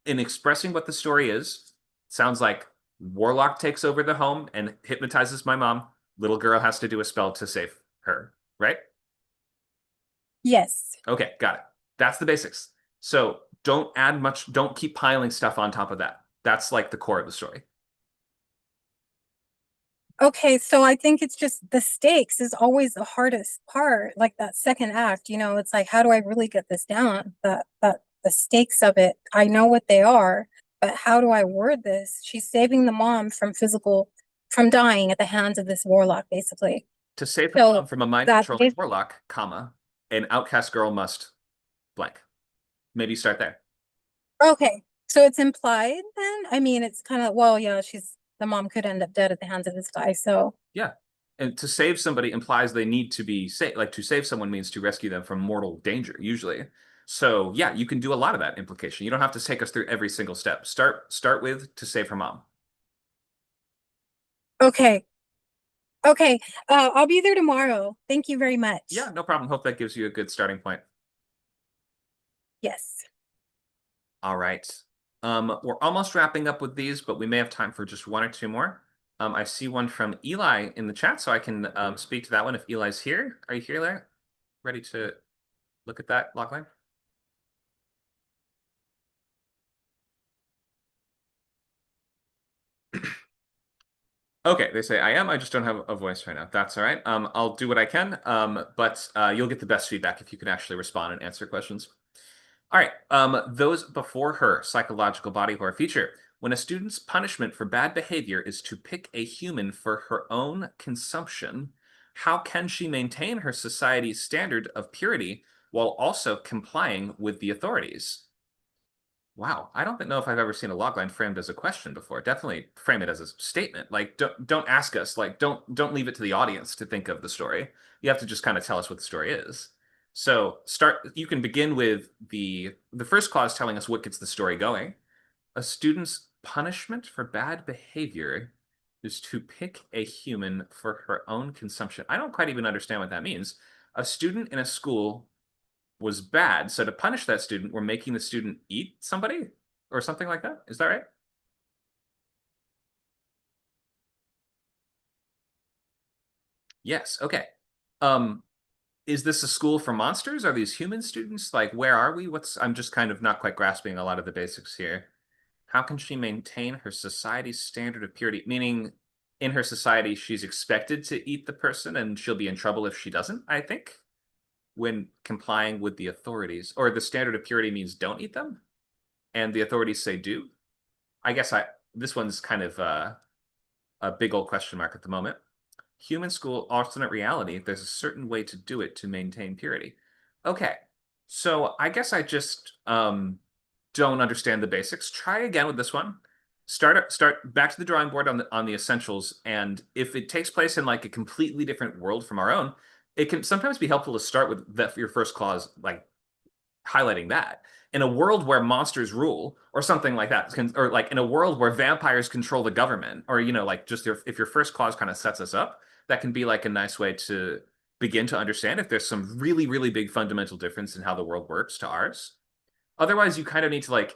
in expressing what the story is, sounds like warlock takes over the home and hypnotizes my mom. Little girl has to do a spell to save her, right? Yes. Okay, got it. That's the basics. So don't add much, don't keep piling stuff on top of that. That's like the core of the story. Okay, so I think it's just the stakes is always the hardest part, like that second act, it's like, how do I really get this down? That the stakes of it, I know what they are, but how do I word this? She's saving the mom from dying at the hands of this warlock, basically. To save So her mom from a mind that's controlling warlock, comma, an outcast girl must blank. Maybe start there. okay. So it's implied then? I mean, it's kind of, well, yeah, the mom could end up dead at the hands of this guy, so. Yeah. And to save somebody implies they need to be saved. Like, to save someone means to rescue them from mortal danger, usually. So yeah, you can do a lot of that implication. You don't have to take us through every single step. Start with to save her mom. Okay. Okay. I'll be there tomorrow. Thank you very much. Yeah, no problem. Hope that gives you a good starting point. Yes. All right. We're almost wrapping up with these, but we may have time for just one or two more. I see one from Eli in the chat, so I can speak to that one if Eli's here. Are you here, Larry? Ready to look at that logline? Okay, they say I am. I just don't have a voice right now. That's all right. I'll do what I can. But you'll get the best feedback if you can actually respond and answer questions. All right. Those before her psychological body horror feature. When a student's punishment for bad behavior is to pick a human for her own consumption, how can she maintain her society's standard of purity while also complying with the authorities? Wow, I don't know if I've ever seen a logline framed as a question before. Definitely frame it as a statement. Like, don't ask us. Like, don't leave it to the audience to think of the story. You have to just kind of tell us what the story is. So you can begin with the first clause telling us what gets the story going. A student's punishment for bad behavior is to pick a human for her own consumption. I don't quite even understand what that means. A student in a school was bad, so to punish that student, we're making the student eat somebody or something like that. Is that right? Yes. Okay. Um, is this a school for monsters? Are these human students? Like, where are we? I'm just kind of not quite grasping a lot of the basics here. How can she maintain her society's standard of purity? Meaning, in her society, she's expected to eat the person and she'll be in trouble if she doesn't, I think, when complying with the authorities. Or the standard of purity means don't eat them, and the authorities say do. I guess this one's kind of a big old question mark at the moment. Human school alternate reality, there's a certain way to do it to maintain purity. Okay, so I guess I just don't understand the basics. Try again with this one. Start back to the drawing board on the essentials, and if it takes place in like a completely different world from our own, it can sometimes be helpful to start with your first clause, like highlighting that. In a world where monsters rule, or something like that, or like in a world where vampires control the government, or like just if your first clause kind of sets us up, that can be like a nice way to begin to understand if there's some really, really big fundamental difference in how the world works to ours. Otherwise, you kind of need to like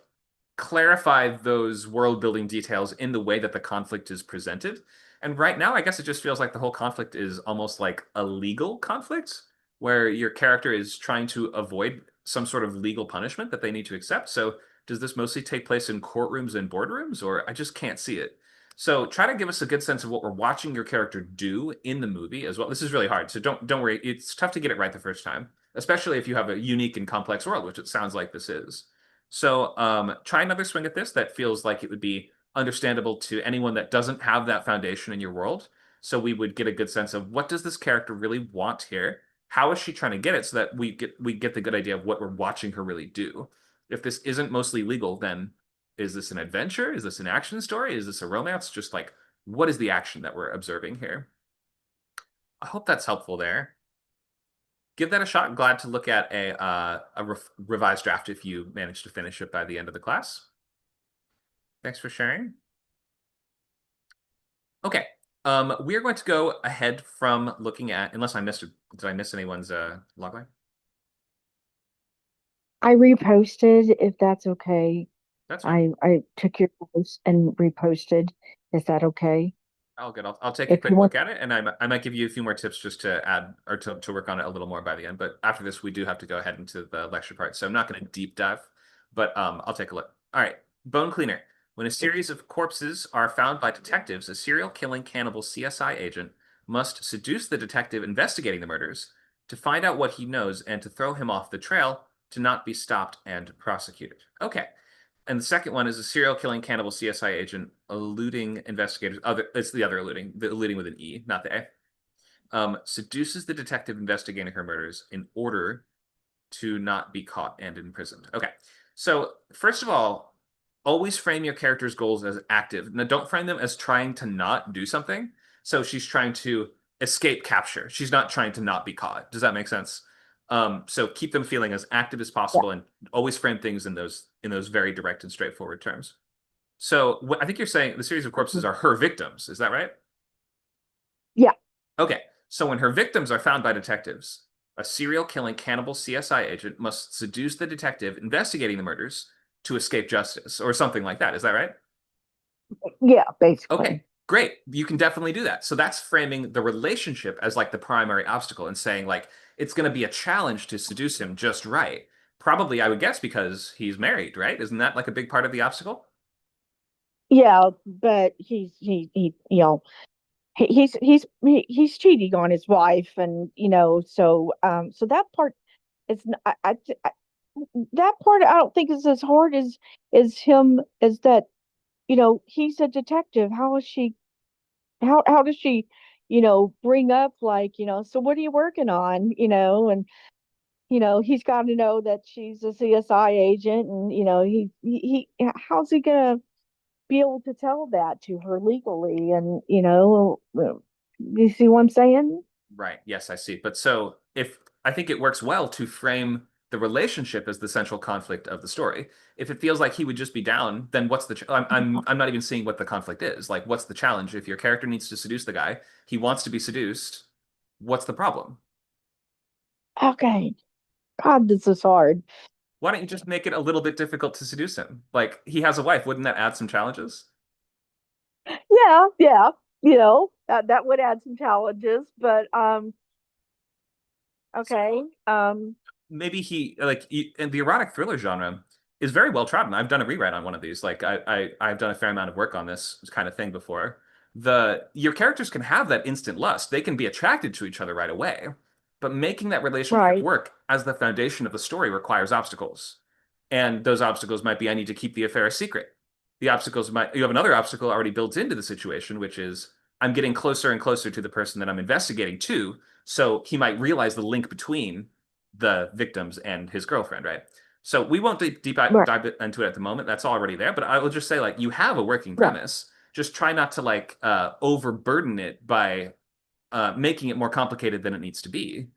clarify those world building details in the way that the conflict is presented. And right now, I guess it just feels like the whole conflict is almost like a legal conflict where your character is trying to avoid some sort of legal punishment that they need to accept. So, does this mostly take place in courtrooms and boardrooms, or I just can't see it? So, try to give us a good sense of what we're watching your character do in the movie as well. This is really hard, so don't worry. It's tough to get it right the first time, especially if you have a unique and complex world, which it sounds like this is. So try another swing at this that feels like it would be understandable to anyone that doesn't have that foundation in your world. So we would get a good sense of what does this character really want here? How is she trying to get it so that we get the good idea of what we're watching her really do? If this isn't mostly legal, then is this an adventure? Is this an action story? Is this a romance? Just like what is the action that we're observing here? I hope that's helpful there. Give that a shot. Glad to look at a revised draft if you manage to finish it by the end of the class. Thanks for sharing. Okay, we are going to go ahead from looking at, unless I missed, did I miss anyone's logline? I reposted, if that's okay. That's fine. I took your post and reposted. Is that okay? All good. I'll take a If quick you want, look at it, and I might give you a few more tips just to add or to work on it a little more by the end. But after this, we do have to go ahead into the lecture part, so I'm not going to deep dive, but I'll take a look. All right, bone cleaner. When a series of corpses are found by detectives, a serial killing cannibal CSI agent must seduce the detective investigating the murders to find out what he knows and to throw him off the trail to not be stopped and prosecuted. Okay. And the second one is a serial killing cannibal CSI agent eluding investigators. It's the other eluding, the eluding with an E, not the A. Seduces the detective investigating her murders in order to not be caught and imprisoned. Okay. So, first of all, always frame your character's goals as active. Now, don't frame them as trying to not do something. So, she's trying to escape capture. She's not trying to not be caught. Does that make sense? So keep them feeling as active as yeah, possible and always frame things in those very direct and straightforward terms. So I think you're saying the series of corpses mhm, are her victims. Is that right? yeah, Okay. So when her victims are found by detectives, a serial killing cannibal CSI agent must seduce the detective investigating the murders to escape justice or something like that. Is that right? yeah, Okay, basically. great. You can definitely do that. So that's framing the relationship as like the primary obstacle and saying like it's going to be a challenge to seduce him just right. Probably, I would guess because he's married, right? Isn't that like a big part of the obstacle? Yeah, but he's cheating on his wife, and so that part is that part I don't think is as hard as him as that. He's a detective. How does she bring up, like, so what are you working on, and he's got to know that she's a CSI agent, and how's he gonna be able to tell that to her legally? And you see what I'm saying? Right. Yes, I see. But so if I think it works well to frame the relationship as the central conflict of the story. If it feels like he would just be down, then what's the I'm not even seeing what the conflict is. Like, what's the challenge? If your character needs to seduce the guy, he wants to be seduced, what's the problem? Okay. God, this is hard. Why don't you just make it a little bit difficult to seduce him? Like, he has a wife, wouldn't that add some challenges? Yeah, yeah. You know, that would add some challenges, but okay. Maybe he like in the erotic thriller genre is very well trodden. I've done a rewrite on one of these. Like I've done a fair amount of work on this kind of thing before. Your characters can have that instant lust. They can be attracted to each other right away. But making that relationship Right. work as the foundation of the story requires obstacles. And those obstacles might be I need to keep the affair a secret. The obstacles might you have another obstacle already built into the situation, which is I'm getting closer and closer to the person that I'm investigating to, so he might realize the link between the victims and his girlfriend, right? So we won't Right. dive into it at the moment. That's already there. But I will just say, like, you have a working Yeah. premise. Just try not to like overburden it by making it more complicated than it needs to be.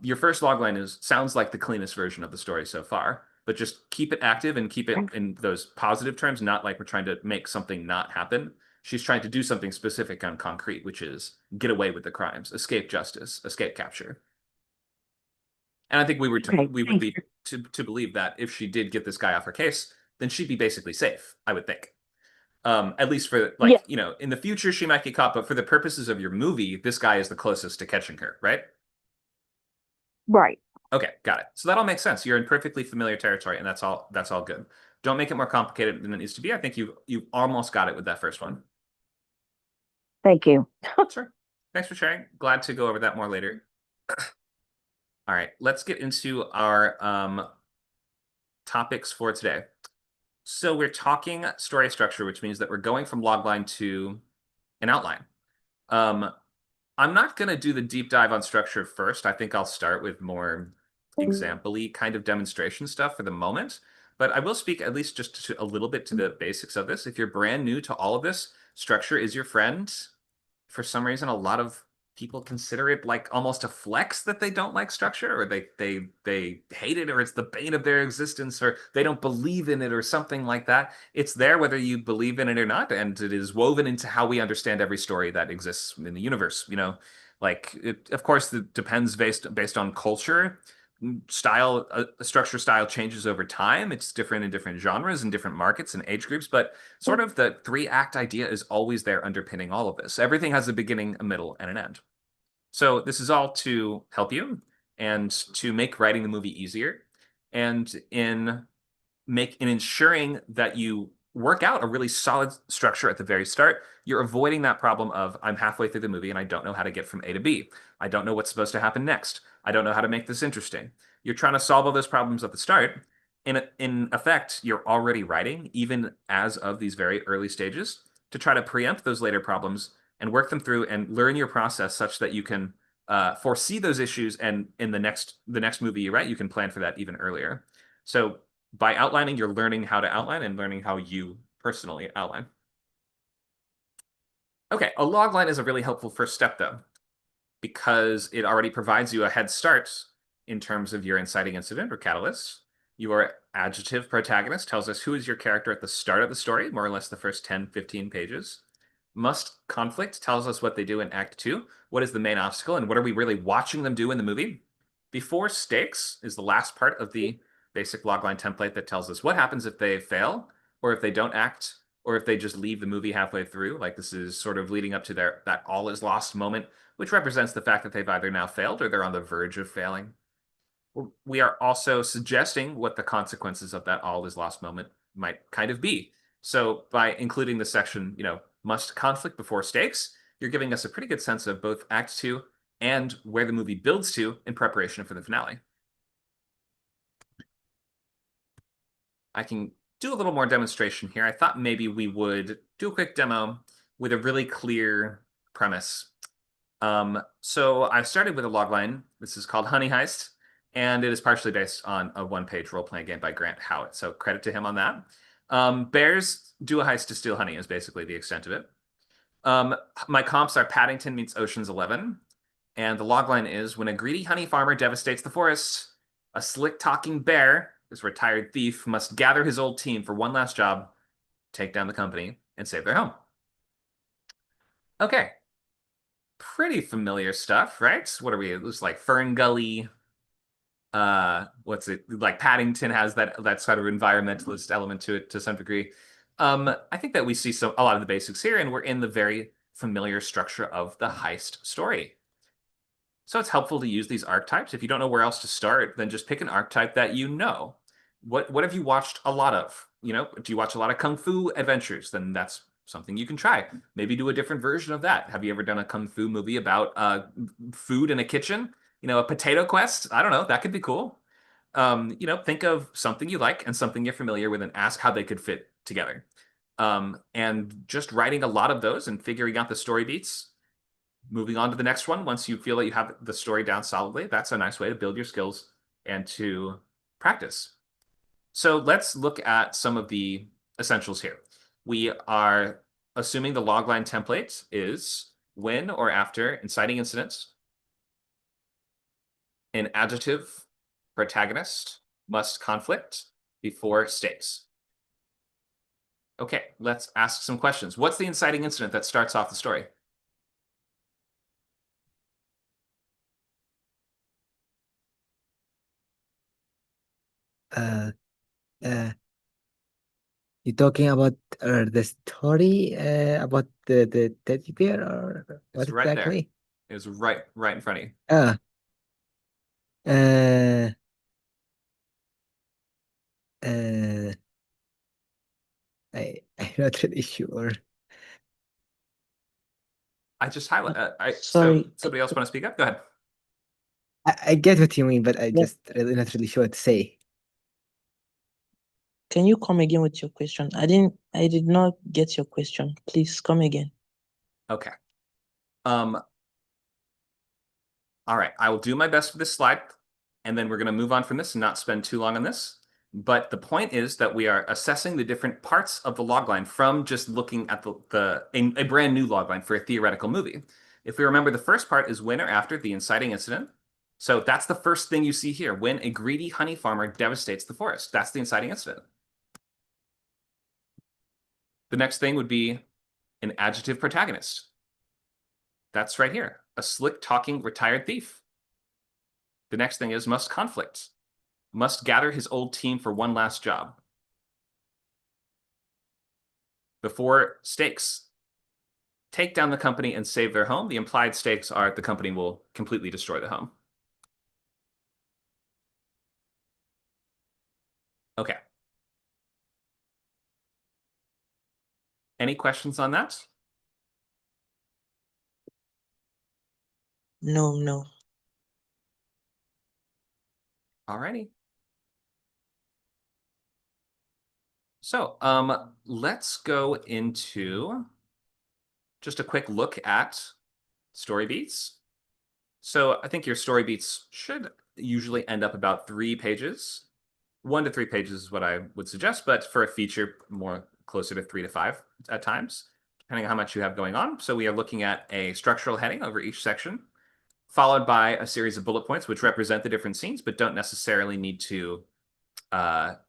Your first logline sounds like the cleanest version of the story so far, but just keep it active and keep it in those positive terms, not like we're trying to make something not happen. She's trying to do something specific and concrete, which is get away with the crimes, escape justice, escape capture. And I think we would Okay. be to believe that if she did get this guy off her case, then she'd be basically safe, I would think. At least for Yeah. like, in the future she might get caught, but for the purposes of your movie, this guy is the closest to catching her, right? Right. Okay, got it. So that all makes sense. You're in perfectly familiar territory, and that's all good. Don't make it more complicated than it needs to be. I think you almost got it with that first one. Thank you. Sure. Thanks for sharing. Glad to go over that more later. All right, let's get into our topics for today. So we're talking story structure, which means that we're going from logline to an outline. I'm not going to do the deep dive on structure first. I think I'll start with more example-y kind of demonstration stuff for the moment. But I will speak at least just a little bit to the basics of this. If you're brand new to all of this, structure is your friend. For some reason, a lot of people consider it like almost a flex that they don't like structure, or they hate it, or it's the bane of their existence, or they don't believe in it, or something like that. It's there whether you believe in it or not, and it is woven into how we understand every story that exists in the universe. Like it, of course, it depends based on culture. Style, structure style changes over time. It's different in different genres and different markets and age groups, but sort of the three-act idea is always there underpinning all of this. Everything has a beginning, a middle, and an end. So this is all to help you and to make writing the movie easier, and in ensuring that you work out a really solid structure at the very start. You're avoiding that problem of I'm halfway through the movie and I don't know how to get from A to B. I don't know what's supposed to happen next. I don't know how to make this interesting. You're trying to solve all those problems at the start. In effect, you're already writing, even as of these very early stages, to try to preempt those later problems and work them through and learn your process such that you can foresee those issues, and in the next movie you write, you can plan for that even earlier. So by outlining, you're learning how to outline and learning how you personally outline. Okay, a log line is a really helpful first step, though, because it already provides you a head start in terms of your inciting incident or catalyst. Your adjective protagonist tells us who is your character at the start of the story, more or less the first 10, 15 pages. Must conflict tells us what they do in Act 2. What is the main obstacle, and what are we really watching them do in the movie? Before stakes is the last part of the basic logline template that tells us what happens if they fail, or if they don't act, or if they just leave the movie halfway through. Like, this is sort of leading up to that all is lost moment, which represents the fact that they've either now failed or they're on the verge of failing. We are also suggesting what the consequences of that all is lost moment might kind of be. So by including the section, must conflict before stakes, you're giving us a pretty good sense of both Act 2 and where the movie builds to in preparation for the finale. I can do a little more demonstration here. I thought maybe we would do a quick demo with a really clear premise. So I've started with a logline. This is called Honey Heist, and it is partially based on a one-page role-playing game by Grant Howitt. So credit to him on that. Bears do a heist to steal honey is basically the extent of it. My comps are Paddington meets Ocean's 11. And the logline is, when a greedy honey farmer devastates the forest, A slick-talking bear, this retired thief, must gather his old team for one last job, take down the company, and save their home. Okay. Pretty familiar stuff, right? What are we? It looks like Fern Gully. What's it like? Paddington has that sort of environmentalist element to it to some degree. I think that we see a lot of the basics here, and we're in the very familiar structure of the heist story. So it's helpful to use these archetypes. If you don't know where else to start, then just pick an archetype that you know. What have you watched a lot of? You know, do you watch a lot of kung fu adventures? Then that's something you can try. Maybe do a different version of that. Have you ever done a kung fu movie about food in a kitchen? You know, a potato quest? I don't know. That could be cool. You know, think of something you like and something you're familiar with and ask how they could fit together. And just writing a lot of those and figuring out the story beats. Moving on to the next one, once you feel that you have the story down solidly, that's a nice way to build your skills and to practice. So let's look at some of the essentials here. We are assuming the logline template is when or after inciting incidents, an adjective protagonist must conflict before stakes. Okay, let's ask some questions. What's the inciting incident that starts off the story? Uh, uh, you talking about the story about the teddy bear or what It's right there. exactly? It was right in front of you. Uh, uh, uh, I'm not really sure. I just highlight. Sorry, So somebody else want to speak up? Go ahead. I get what you mean, but I Yeah. just really not really sure what to say. can you come again with your question? I did not get your question. Please come again. Okay. All right. I will do my best for this slide, and then we're going to move on from this and not spend too long on this. But the point is that we are assessing the different parts of the logline from just looking at a brand new logline for a theoretical movie. If we remember, the first part is when or after the inciting incident. So that's the first thing you see here. When a greedy honey farmer devastates the forest. That's the inciting incident. The next thing would be an adjective protagonist. That's right here. A slick talking retired thief. The next thing is must conflict. Must gather his old team for one last job. Before stakes. Take down the company and save their home. The implied stakes are the company will completely destroy the home. Okay. Any questions on that? No. Alrighty. So let's go into just a quick look at story beats. So I think your story beats should usually end up about 3 pages. 1 to 3 pages is what I would suggest, but for a feature, more closer to 3 to 5 at times, depending on how much you have going on. So we are looking at a structural heading over each section, followed by a series of bullet points, which represent the different scenes, but don't necessarily need to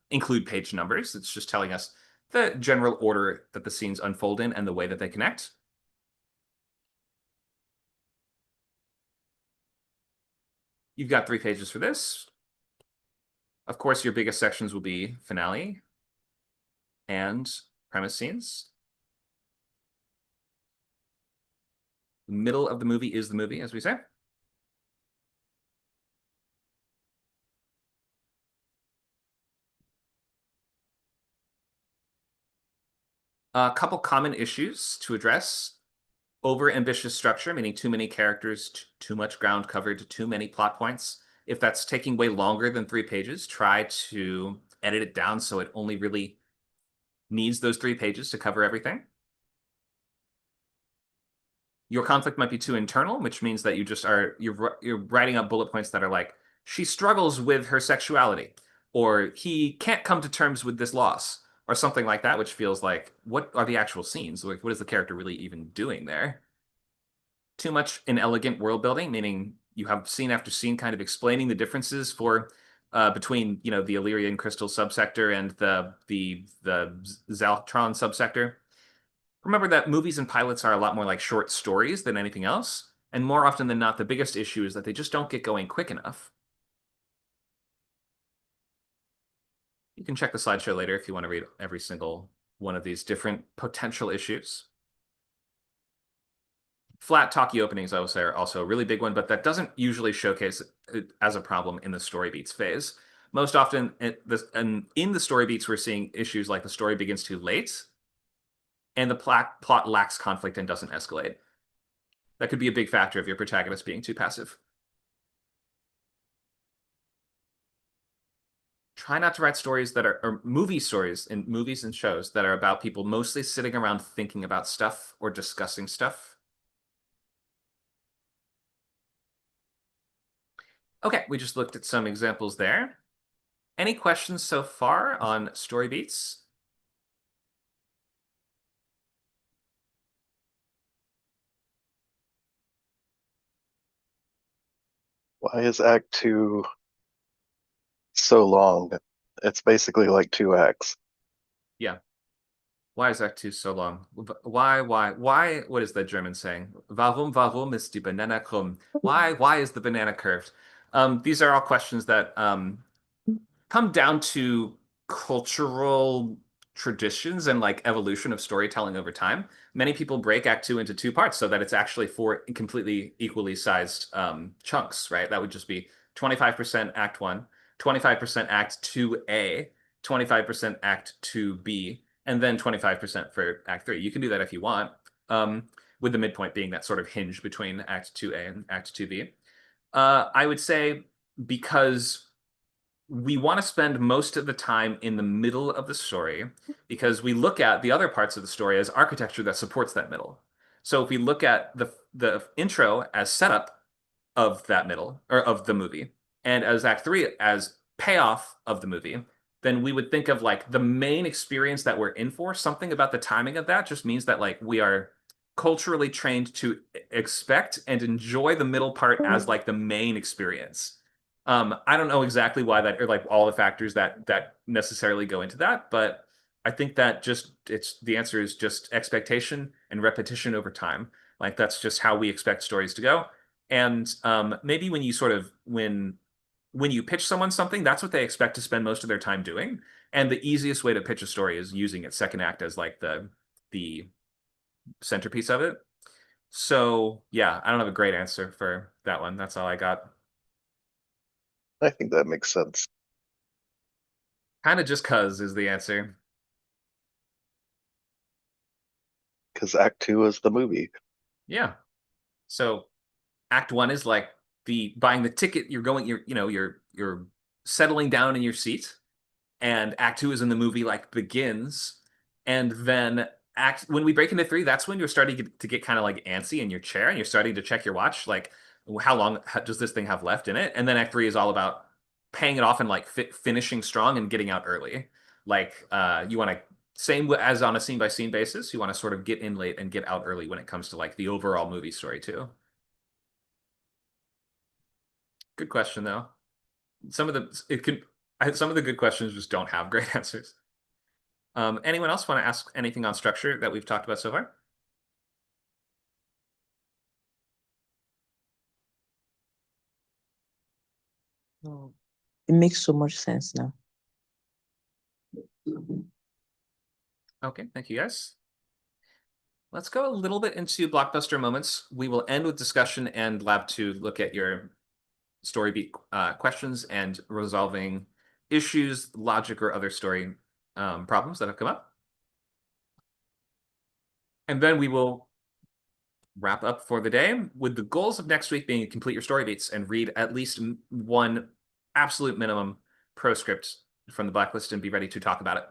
include page numbers. It's just telling us the general order that the scenes unfold in and the way that they connect. You've got 3 pages for this. Of course, your biggest sections will be finale and premise scenes. The middle of the movie is the movie, as we say. A couple common issues to address. Over-ambitious structure, meaning too many characters, too much ground covered, too many plot points. If that's taking way longer than 3 pages, try to edit it down so it only really needs those 3 pages to cover everything. Your conflict might be too internal, which means that you're writing up bullet points that are like, she struggles with her sexuality, or he can't come to terms with this loss, or something like that, which feels like, what are the actual scenes? Like, what is the character really even doing there? Too much inelegant world building, meaning you have scene after scene kind of explaining the differences for between the Illyrian crystal subsector and the Zaltron subsector. Remember that movies and pilots are a lot more like short stories than anything else, and more often than not, the biggest issue is that they just don't get going quick enough. You can check the slideshow later if you want to read every single one of these different potential issues. Flat, talky openings, I would say, are also a really big one, but that doesn't usually showcase it as a problem in the story beats phase. Most often, in the story beats, we're seeing issues like the story begins too late, and the plot lacks conflict and doesn't escalate. That could be a big factor of your protagonist being too passive. Try not to write stories that are, or movie stories in movies and shows that are about people mostly sitting around thinking about stuff or discussing stuff. Okay, we just looked at some examples there. Any questions so far on story beats? Why is Act 2 so long? It's basically like 2 acts. Yeah. Why is Act 2 so long? Why? What is the German saying? Warum ist die Banane krumm? Why is the banana curved? These are all questions that come down to cultural traditions and like evolution of storytelling over time. Many people break Act 2 into 2 parts so that it's actually 4 completely equally sized chunks, right? That would just be 25% Act 1, 25% Act 2A, 25% Act 2B, and then 25% for Act 3. You can do that if you want, with the midpoint being that sort of hinge between Act 2A and Act 2B. I would say because we want to spend most of the time in the middle of the story because we look at the other parts of the story as architecture that supports that middle. So if we look at the intro as setup of that middle or of the movie, and as Act 3 as payoff of the movie, then we would think of like the main experience that we're in for. Something about the timing of that just means that like we are culturally trained to expect and enjoy the middle part as like the main experience. I don't know exactly why that, or like all the factors that necessarily go into that, but I think that just the answer is just expectation and repetition over time. Like that's just how we expect stories to go. And maybe when you sort of when you pitch someone something, that's what they expect to spend most of their time doing. And the easiest way to pitch a story is using its second act as like the centerpiece of it. So yeah, I don't have a great answer for that one. That's all I got. I think that makes sense. Kind of just cuz is the answer. Because Act 2 is the movie. Yeah. So Act 1 is like the buying the ticket, you're settling down in your seat, and Act 2 is in the movie like begins, and then when we break into 3, that's when you're starting to get kind of like antsy in your chair and you're starting to check your watch, like how long does this thing have left in it? And then Act 3 is all about paying it off and like finishing strong and getting out early. Like you want to same as on a scene by scene basis, you want to sort of get in late and get out early when it comes to like the overall movie story too. Good question though. Some of the good questions just don't have great answers. Anyone else want to ask anything on structure that we've talked about so far? No, it makes so much sense now. Okay, thank you guys. Let's go a little bit into blockbuster moments. We will end with discussion and lab 2 look at your story beat questions and resolving issues, logic, or other story problems that have come up. And then we will wrap up for the day with the goals of next week being to complete your story beats and read at least one absolute minimum proscript from the blacklist and be ready to talk about it.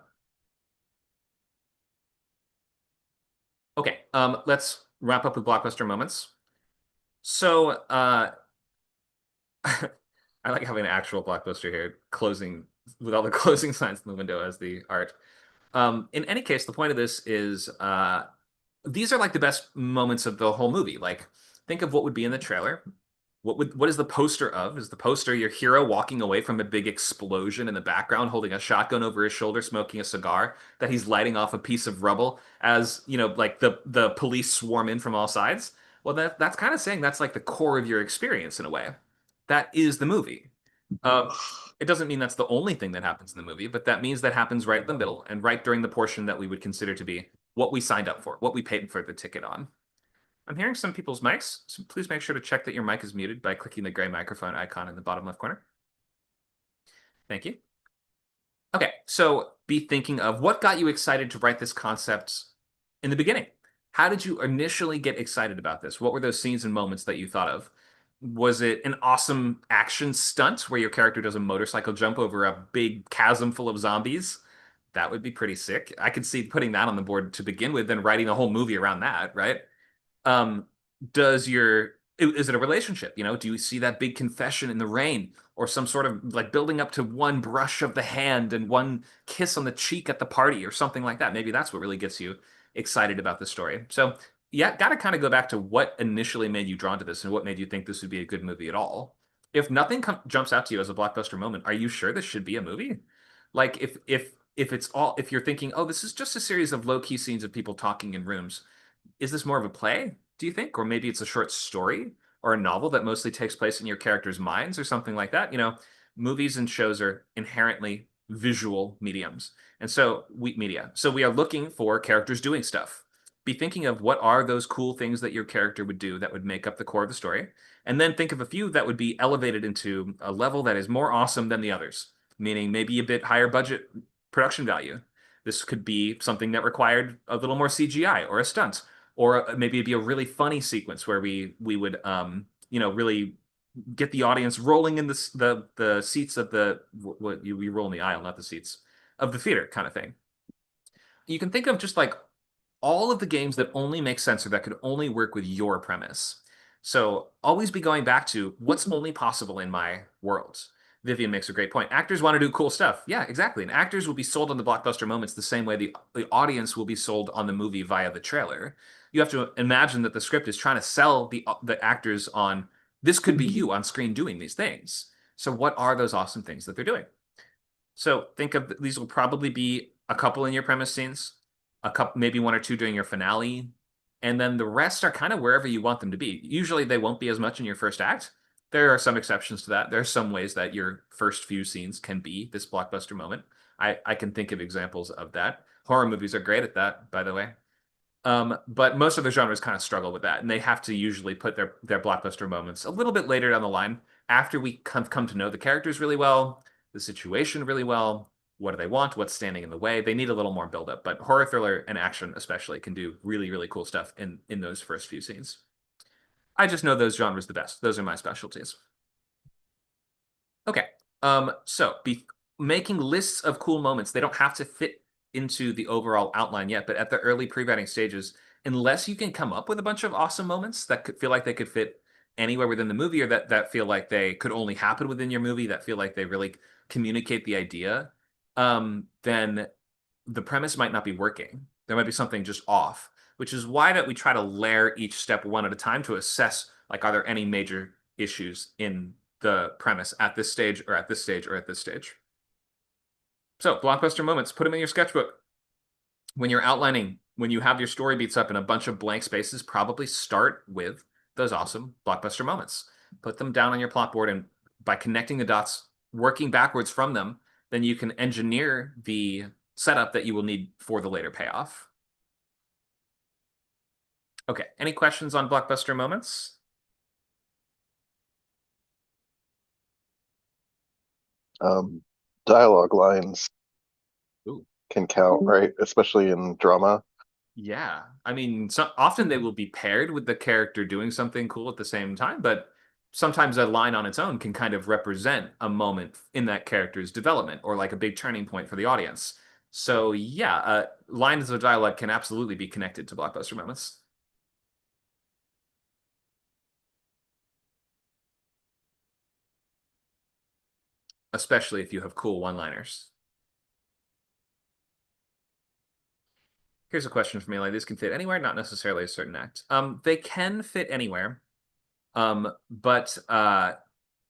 Okay, let's wrap up with blockbuster moments. So I like having an actual blockbuster here, closing with all the closing signs in the window as the art. In any case, the point of this is these are like the best moments of the whole movie. Like, think of what would be in the trailer. What is the poster of? Is the poster your hero walking away from a big explosion in the background, holding a shotgun over his shoulder, smoking a cigar that he's lighting off a piece of rubble as, like the police swarm in from all sides? Well, that's kind of saying that's like the core of your experience in a way. That is the movie. Um, it doesn't mean that's the only thing that happens in the movie, but that means that happens right in the middle and right during the portion that we would consider to be what we signed up for, what we paid for the ticket on. I'm hearing some people's mics, so please make sure to check that your mic is muted by clicking the gray microphone icon in the bottom left corner. Thank you. Okay, so be thinking of what got you excited to write this concept in the beginning. How did you initially get excited about this? What were those scenes and moments that you thought of? Was it an awesome action stunt where your character does a motorcycle jump over a big chasm full of zombies? That would be pretty sick. I could see putting that on the board to begin with, then writing a whole movie around that, right? um is it a relationship? Do you see that big confession in the rain, or some sort of like building up to one brush of the hand and one kiss on the cheek at the party or something like that? Maybe that's what really gets you excited about the story. So yeah, got to kind of go back to what initially made you drawn to this and what made you think this would be a good movie at all. If nothing jumps out to you as a blockbuster moment, are you sure this should be a movie? Like if you're thinking, oh, this is just a series of low-key scenes of people talking in rooms, is this more of a play, do you think? Or maybe it's a short story or a novel that mostly takes place in your characters' minds or something like that? Movies and shows are inherently visual mediums. And so we are looking for characters doing stuff. Be thinking of what are those cool things that your character would do that would make up the core of the story. And then think of a few that would be elevated into a level that is more awesome than the others, meaning maybe a bit higher budget production value. This could be something that required a little more CGI or a stunt, or maybe it'd be a really funny sequence where we would really get the audience rolling in the seats of what you roll in the aisle, not the seats of the theater kind of thing. You can think of just like all of the games that only make sense or that could only work with your premise. So always be going back to what's only possible in my world. Vivian makes a great point. Actors want to do cool stuff. Yeah, exactly. And actors will be sold on the blockbuster moments the same way the audience will be sold on the movie via the trailer. You have to imagine that the script is trying to sell the actors on this could be you on screen doing these things. So what are those awesome things that they're doing? So think of these will probably be a couple in your premise scenes, a couple, maybe one or two during your finale, and then the rest are kind of wherever you want them to be. Usually they won't be as much in your first act. There are some exceptions to that. There are some ways that your first few scenes can be this blockbuster moment. I can think of examples of that. Horror movies are great at that, by the way. But most of the genres kind of struggle with that, and they have to usually put their blockbuster moments a little bit later down the line after we come to know the characters really well, the situation really well. What do they want? What's standing in the way? They need a little more buildup, but horror, thriller, and action especially can do really, really cool stuff in those first few scenes. I just know those genres the best. Those are my specialties. Okay. So be making lists of cool moments. They don't have to fit into the overall outline yet, but at the early pre-writing stages, unless you can come up with a bunch of awesome moments that could feel like they could fit anywhere within the movie, or that feel like they could only happen within your movie, that feel like they really communicate the idea, then the premise might not be working. There might be something just off, which is why that we try to layer each step one at a time to assess, like, are there any major issues in the premise at this stage or at this stage or at this stage. So blockbuster moments, put them in your sketchbook. When you're outlining, when you have your story beats up in a bunch of blank spaces, probably start with those awesome blockbuster moments. Put them down on your plot board, and by connecting the dots, working backwards from them, then you can engineer the setup that you will need for the later payoff. Okay, any questions on blockbuster moments? Dialogue lines Ooh. can count, right? Especially in drama. Yeah, I mean, often they will be paired with the character doing something cool at the same time, but sometimes a line on its own can kind of represent a moment in that character's development or like a big turning point for the audience. So yeah, lines of dialogue can absolutely be connected to blockbuster moments. Especially if you have cool one-liners. Here's a question from me, like, these can fit anywhere, not necessarily a certain act. They can fit anywhere. But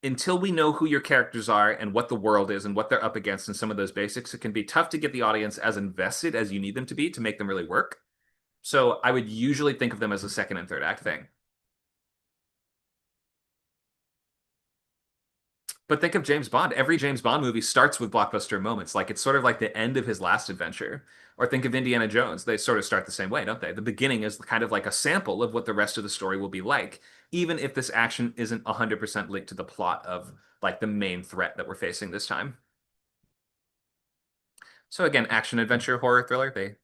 until we know who your characters are and what the world is and what they're up against and some of those basics, it can be tough to get the audience as invested as you need them to be to make them really work. So I would usually think of them as a second and third act thing. But think of James Bond. Every James Bond movie starts with blockbuster moments. Like it's sort of like the end of his last adventure. Or think of Indiana Jones. They sort of start the same way, don't they? The beginning is kind of like a sample of what the rest of the story will be like, even if this action isn't 100% linked to the plot of like the main threat that we're facing this time. So again, action, adventure, horror, thriller, they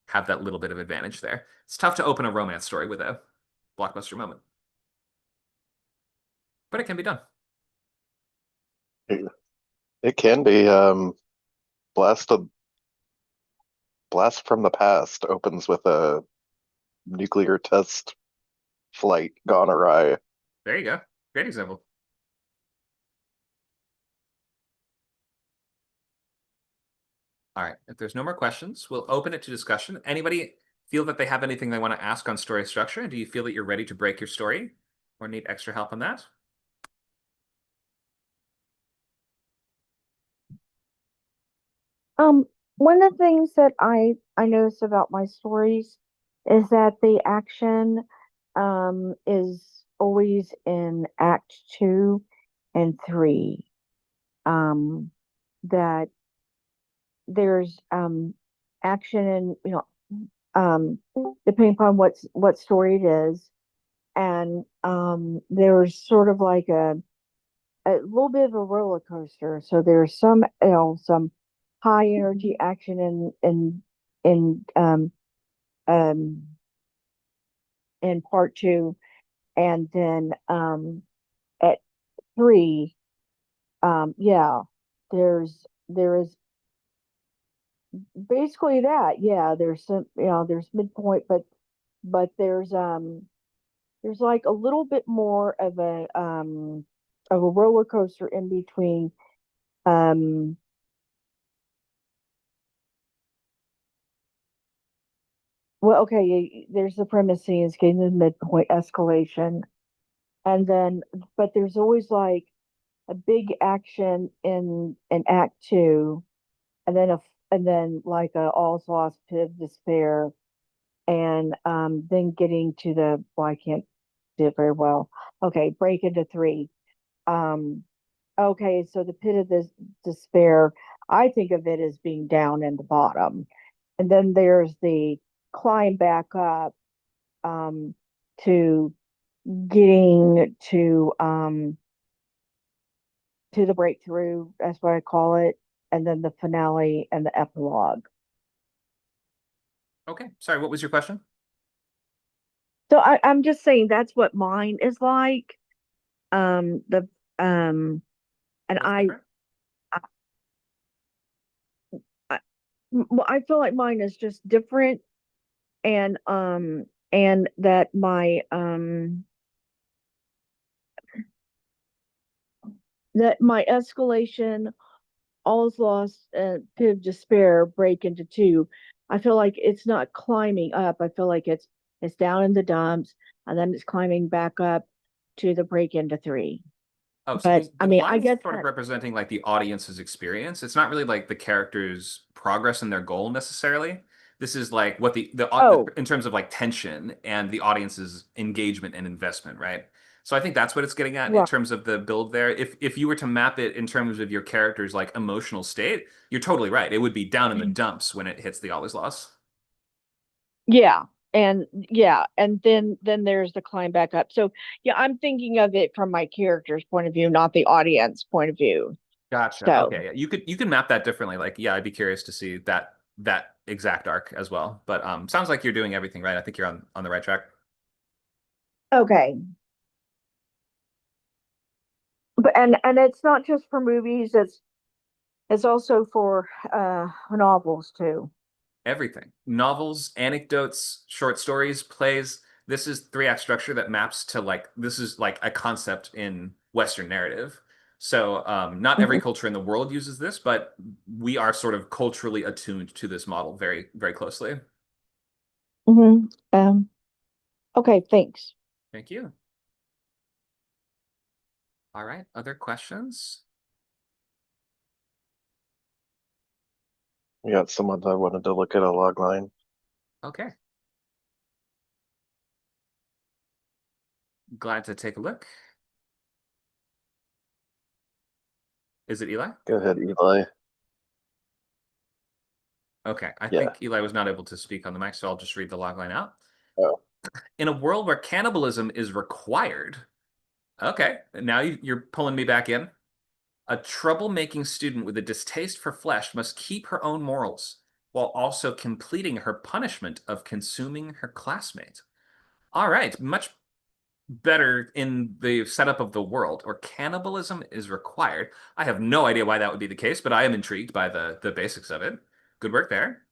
have that little bit of advantage there. It's tough to open a romance story with a blockbuster moment. But it can be done. It can be. Blast of Blast from the Past opens with a nuclear test flight gone awry. There you go. Great example. All right. If there's no more questions, we'll open it to discussion. Anybody feel that they have anything they want to ask on story structure? Do you feel that you're ready to break your story or need extra help on that? One of the things that I notice about my stories is that the action is always in Act 2 and 3. That there's action and depending upon what story it is, and there's sort of like a little bit of a roller coaster. So there's some high energy action in um in part 2, and then at 3, yeah, there is basically that. Yeah, there's some, there's midpoint, but there's like a little bit more of a roller coaster in between. um well, okay, there's the premise scenes getting the midpoint escalation, and then but there's always like a big action in Act 2, and then like a all's lost, pit of despair, and then getting to the, well, I can't do it very well. Okay, break into 3. Um, okay, so the pit of this despair, I think of it as being down in the bottom, and then there's the climb back up to getting to the breakthrough. That's what I call it, and then the finale and the epilogue. Okay. Sorry, what was your question? So I'm just saying that's what mine is like. The and That's different. I feel like mine is just different, and that my escalation, all's lost, pit of despair, break into 2. I feel like it's not climbing up. I feel like it's down in the dumps, and then it's climbing back up to the break into 3. Oh, so But I mean, I mine is get sort of that. representing like the audience's experience. It's not really like the character's progress and their goal necessarily. This is like what Oh, in terms of like tension and the audience's engagement and investment, right? So I think that's what it's getting at in right. terms of the build there. If you were to map it in terms of your character's like emotional state, you're totally right. It would be down in the dumps when it hits the all is lost. Yeah. And then there's the climb back up. So yeah, I'm thinking of it from my character's point of view, not the audience point of view. Gotcha. So Okay, yeah. You could map that differently. Like, yeah, I'd be curious to see that exact arc as well. But sounds like you're doing everything right. I think you're on the right track. okay. But and it's not just for movies, it's also for novels too. Everything. Novels, anecdotes, short stories, plays. This is three act structure that maps to like this is like a concept in Western narrative. So not every Hmm. culture in the world uses this, but we are sort of culturally attuned to this model very, very closely. Hmm. Okay, thanks. Thank you. All right, other questions? We got someone that wanted to look at a log line. Okay. Glad to take a look. Is it Eli? Go ahead, Eli. Okay, I Yeah. think Eli was not able to speak on the mic, so I'll just read the logline out. Oh. In a world where cannibalism is required, okay, now you're pulling me back in. A troublemaking student with a distaste for flesh must keep her own morals while also completing her punishment of consuming her classmate. All right, much better in the setup of the world, or cannibalism is required. I have no idea why that would be the case, but I am intrigued by the basics of it. Good work there.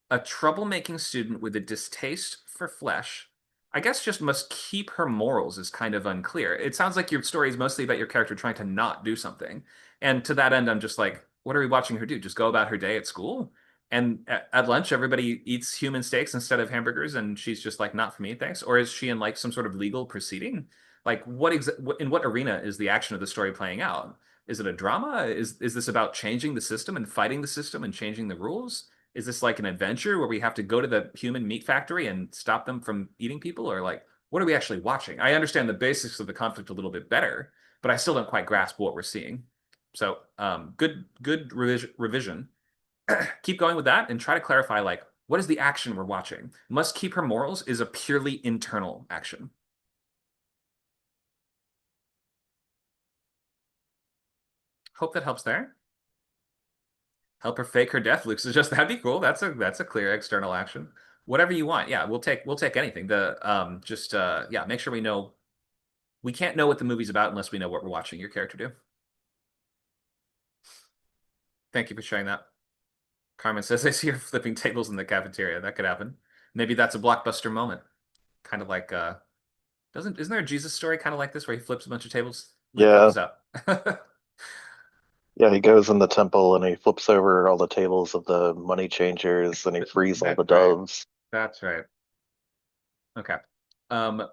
A troublemaking student with a distaste for flesh, I guess, just must keep her morals is kind of unclear. It sounds like your story is mostly about your character trying to not do something. And to that end, I'm just like, what are we watching her do? Just go about her day at school? And at lunch, everybody eats human steaks instead of hamburgers, and she's just like, not for me, thanks. Or is she in like some sort of legal proceeding? Like, in what arena is the action of the story playing out? Is it a drama? Is this about changing the system and fighting the system and changing the rules? Is this like an adventure where we have to go to the human meat factory and stop them from eating people? Or like, what are we actually watching? I understand the basics of the conflict a little bit better, but I still don't quite grasp what we're seeing. So good revision. Keep going with that and try to clarify, like, what is the action we're watching? Must keep her morals is a purely internal action. Hope that helps there. Help her fake her death. Luke suggests that'd be cool. That's a clear external action. Whatever you want. Yeah, we'll take anything. Yeah, make sure we know. We can't know what the movie's about unless we know what we're watching your character do. Thank you for sharing that. Carmen says, I see her flipping tables in the cafeteria. That could happen. Maybe that's a blockbuster moment. Kind of like isn't there a Jesus story kind of like this where he flips a bunch of tables? Luke, help Yeah. us out. Yeah, he goes in the temple and he flips over all the tables of the money changers and he frees all the That's right. doves. That's right. Okay.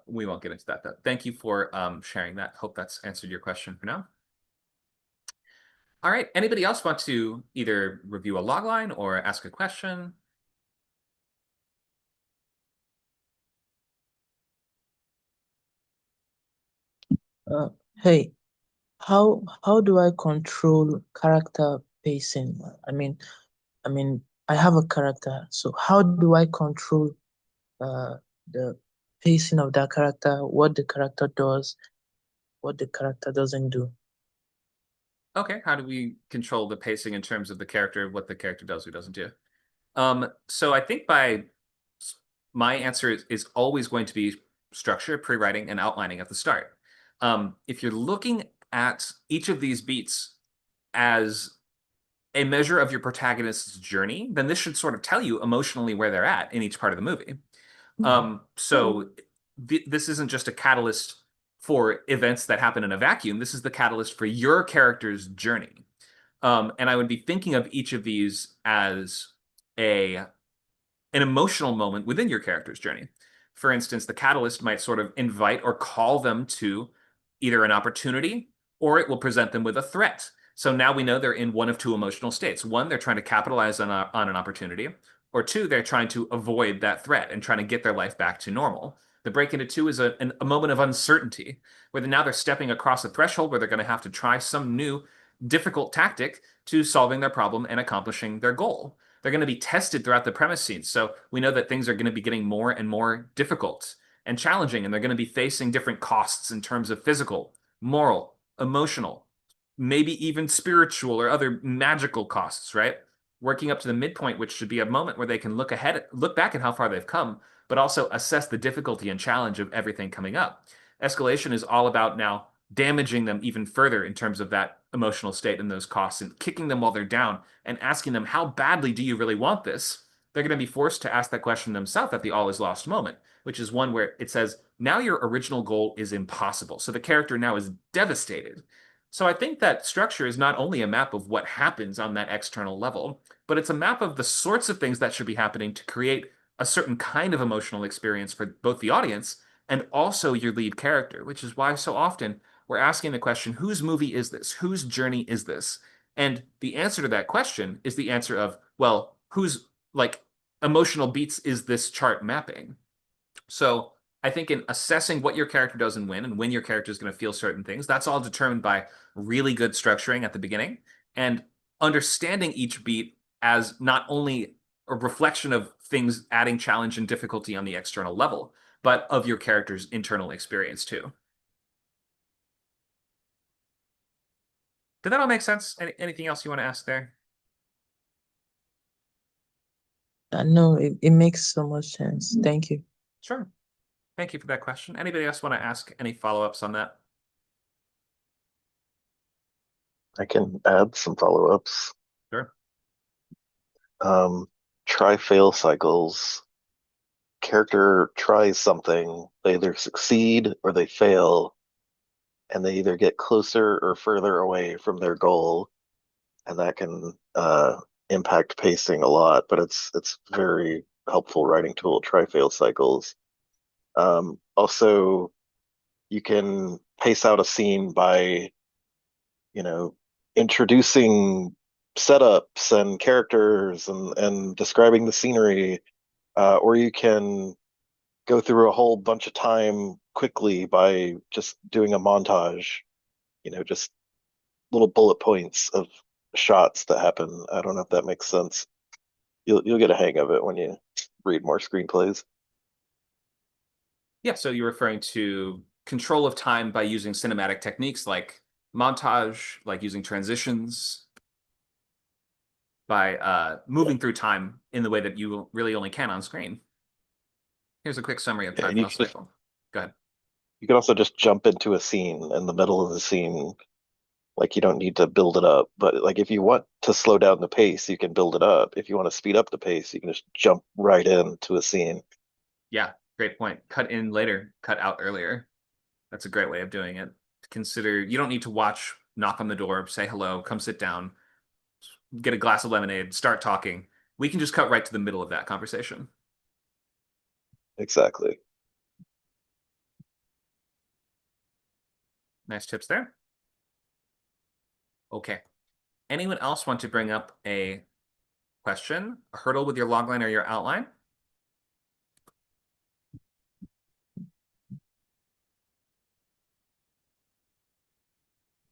We won't get into that though. Thank you for sharing that. Hope that's answered your question for now. All right. Anybody else want to either review a logline or ask a question? Hey, how do I control character pacing? I mean, I have a character, so how do I control the pacing of that character, what the character does, what the character doesn't do? Okay. How do we control the pacing in terms of the character, what the character does or doesn't do? So I think my answer is always going to be structure, pre-writing, and outlining at the start. If you're looking at each of these beats as a measure of your protagonist's journey, then this should sort of tell you emotionally where they're at in each part of the movie. So this isn't just a catalyst for events that happen in a vacuum. This is the catalyst for your character's journey. And I would be thinking of each of these as an emotional moment within your character's journey. For instance, the catalyst might sort of invite or call them to either an opportunity or it will present them with a threat. So now we know they're in one of two emotional states. One, they're trying to capitalize on an opportunity, or two, they're trying to avoid that threat and trying to get their life back to normal. The break into two is a moment of uncertainty, where now they're stepping across a threshold where they're going to have to try some new difficult tactic to solving their problem and accomplishing their goal. They're going to be tested throughout the premise scenes. So we know that things are going to be getting more and more difficult and challenging, and they're going to be facing different costs in terms of physical, moral, emotional, maybe even spiritual or other magical costs, right? Working up to the midpoint, which should be a moment where they can look back at how far they've come, but also assess the difficulty and challenge of everything coming up. Escalation is all about now damaging them even further in terms of that emotional state and those costs and kicking them while they're down and asking them, how badly do you really want this? They're going to be forced to ask that question themselves at the all is lost moment, which is one where it says, now your original goal is impossible. So the character now is devastated. So I think that structure is not only a map of what happens on that external level, but it's a map of the sorts of things that should be happening to create a certain kind of emotional experience for both the audience and also your lead character, which is why so often we're asking the question, whose movie is this? Whose journey is this? And the answer to that question is the answer of, well, whose like emotional beats is this chart mapping? So I think in assessing what your character does and when your character is going to feel certain things, that's all determined by really good structuring at the beginning and understanding each beat as not only a reflection of things adding challenge and difficulty on the external level, but of your character's internal experience too. Did that all make sense? Anything else you want to ask there? No, it makes so much sense. Thank you. Sure. Thank you for that question. Anybody else want to ask any follow-ups on that? I can add some follow-ups. Sure. Try fail cycles. Character tries something, they either succeed or they fail, and they either get closer or further away from their goal, and that can impact pacing a lot. But it's very helpful writing tool. Try fail cycles. Also, you can pace out a scene by, you know, introducing setups and characters and describing the scenery, or you can go through a whole bunch of time quickly by just doing a montage, just little bullet points of shots that happen. I don't know if that makes sense. You'll get a hang of it when you read more screenplays. Yeah, so you're referring to control of time by using cinematic techniques like montage, like using transitions, by moving through time in the way that you really only can on screen. Here's a quick summary of Yeah, time and file cycle. Go ahead. you can also just jump into a scene in the middle of the scene. Like, you don't need to build it up, but like if you want to slow down the pace, you can build it up. If you want to speed up the pace, you can just jump right into a scene. Yeah, great point. Cut in later, cut out earlier. That's a great way of doing it. Consider you don't need to watch, knock on the door, say hello, come sit down, get a glass of lemonade, start talking. We can just cut right to the middle of that conversation. Exactly. Nice tips there. Okay. Anyone else want to bring up a question, a hurdle with your logline or your outline?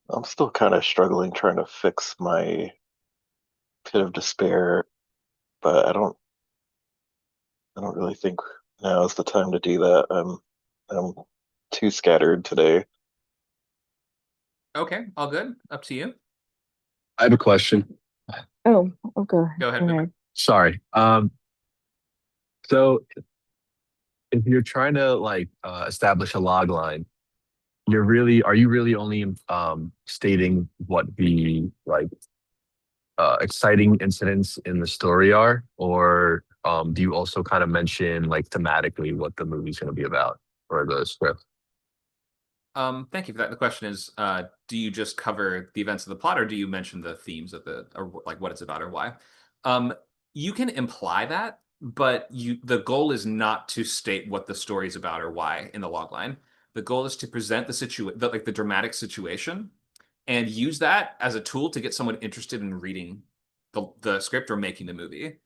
I'm still kind of struggling trying to fix my pit of despair, but I don't really think now is the time to do that. I'm too scattered today. Okay, all good. Up to you. I have a question. Oh, okay. Go ahead, Go Vivek. ahead. Sorry. So if you're trying to establish a log line, are you really only stating what the exciting incidents in the story are, or do you also kind of mention like thematically what the movie's going to be about or the script? Thank you for that. The question is, do you just cover the events of the plot, or do you mention the themes of or like what it's about or why? Um, you can imply that, but the goal is not to state what the story is about or why in the logline. The goal is to present the dramatic situation, and use that as a tool to get someone interested in reading the script or making the movie.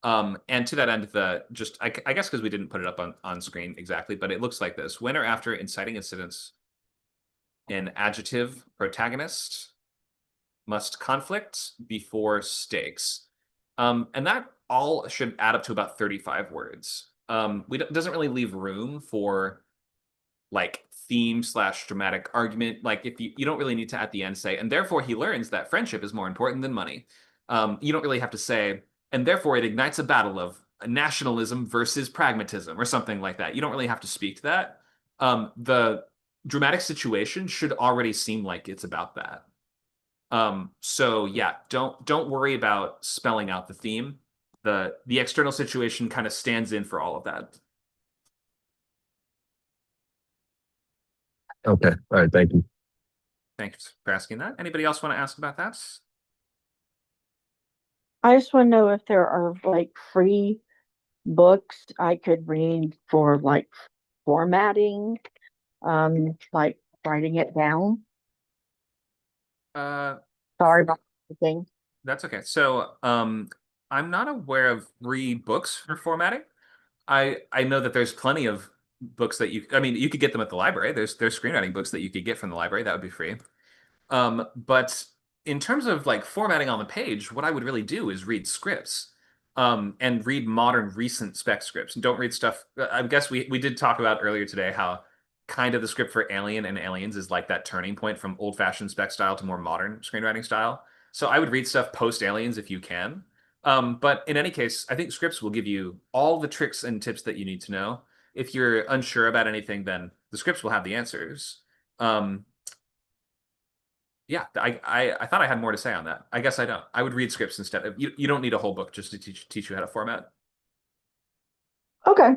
And to that end, I guess because we didn't put it up on screen exactly, but it looks like this: when or after inciting incidents, an adjective protagonist must conflict before stakes. And that all should add up to about 35 words. Doesn't really leave room for like theme slash dramatic argument. Like if you don't really need to at the end say, and therefore he learns that friendship is more important than money. You don't really have to say, and therefore it ignites a battle of nationalism versus pragmatism or something like that. You don't really have to speak to that. The dramatic situation should already seem like it's about that. So yeah, don't worry about spelling out the theme. The external situation kind of stands in for all of that. Okay. All right. Thank you. Thanks for asking that. Anybody else want to ask about that? I just want to know if there are like free books I could read for like formatting, like writing it down? Sorry about the thing. That's okay. So, I'm not aware of free books for formatting. I know that there's plenty of books that I mean, you could get them at the library. There's screenwriting books that you could get from the library. That would be free. But in terms of like formatting on the page, what I would really do is read scripts, and read modern recent spec scripts. And don't read stuff. I guess we did talk about earlier today how kind of the script for Alien and Aliens is like that turning point from old-fashioned spec style to more modern screenwriting style. So I would read stuff post Aliens if you can. But in any case, I think scripts will give you all the tricks and tips that you need to know. If you're unsure about anything, then the scripts will have the answers. Yeah, I thought I had more to say on that. I guess I don't. I would read scripts instead. You don't need a whole book just to teach you how to format. Okay.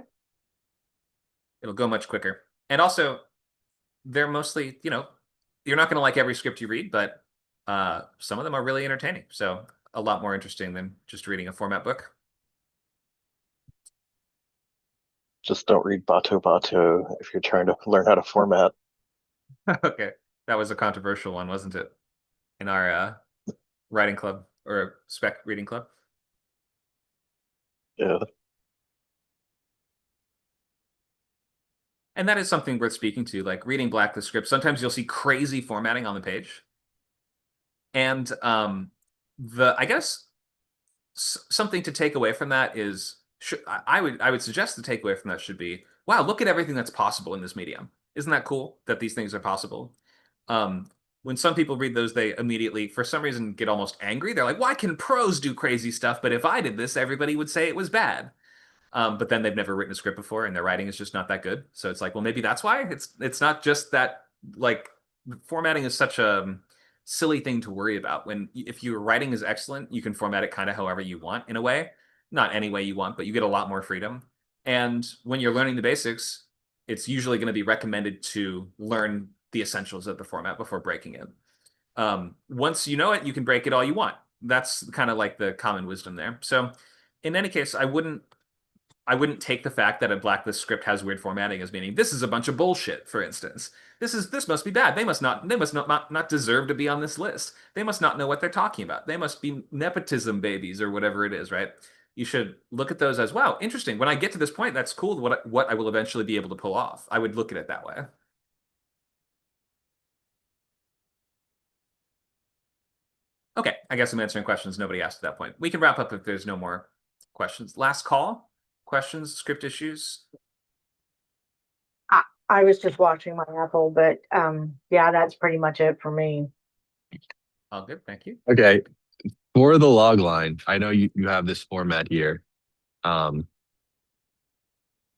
It'll go much quicker. And also, they're mostly, you're not going to like every script you read, but some of them are really entertaining. So a lot more interesting than just reading a format book. Just don't read Bato Bato if you're trying to learn how to format. Okay, that was a controversial one, wasn't it? In our writing club or spec reading club. Yeah. And that is something worth speaking to, like reading blacklist scripts. Sometimes you'll see crazy formatting on the page. And I guess something to take away from that is I would suggest the takeaway from that should be, wow, look at everything that's possible in this medium. Isn't that cool that these things are possible? When some people read those, they immediately, for some reason, get almost angry. They're like, why can pros do crazy stuff? But if I did this, everybody would say it was bad. But then they've never written a script before and their writing is just not that good. So it's like, well, maybe that's why. It's not just that, like, formatting is such a silly thing to worry about. If your writing is excellent, you can format it kind of however you want in a way. Not any way you want, but you get a lot more freedom. And when you're learning the basics, it's usually going to be recommended to learn the essentials of the format before breaking it. Once you know it, you can break it all you want. That's kind of like the common wisdom there. So in any case, I wouldn't take the fact that a blacklist script has weird formatting as meaning this is a bunch of bullshit, for instance. This must be bad. They must not deserve to be on this list. They must not know what they're talking about. They must be nepotism babies or whatever it is, right? You should look at those as, wow, interesting. When I get to this point, that's cool. What I will eventually be able to pull off. I would look at it that way. Okay, I guess I'm answering questions nobody asked at that point. We can wrap up if there's no more questions. Last call. Questions, script issues? I was just watching my Apple, but yeah, that's pretty much it for me. All good, thank you. Okay. For the log line, I know you have this format here. I've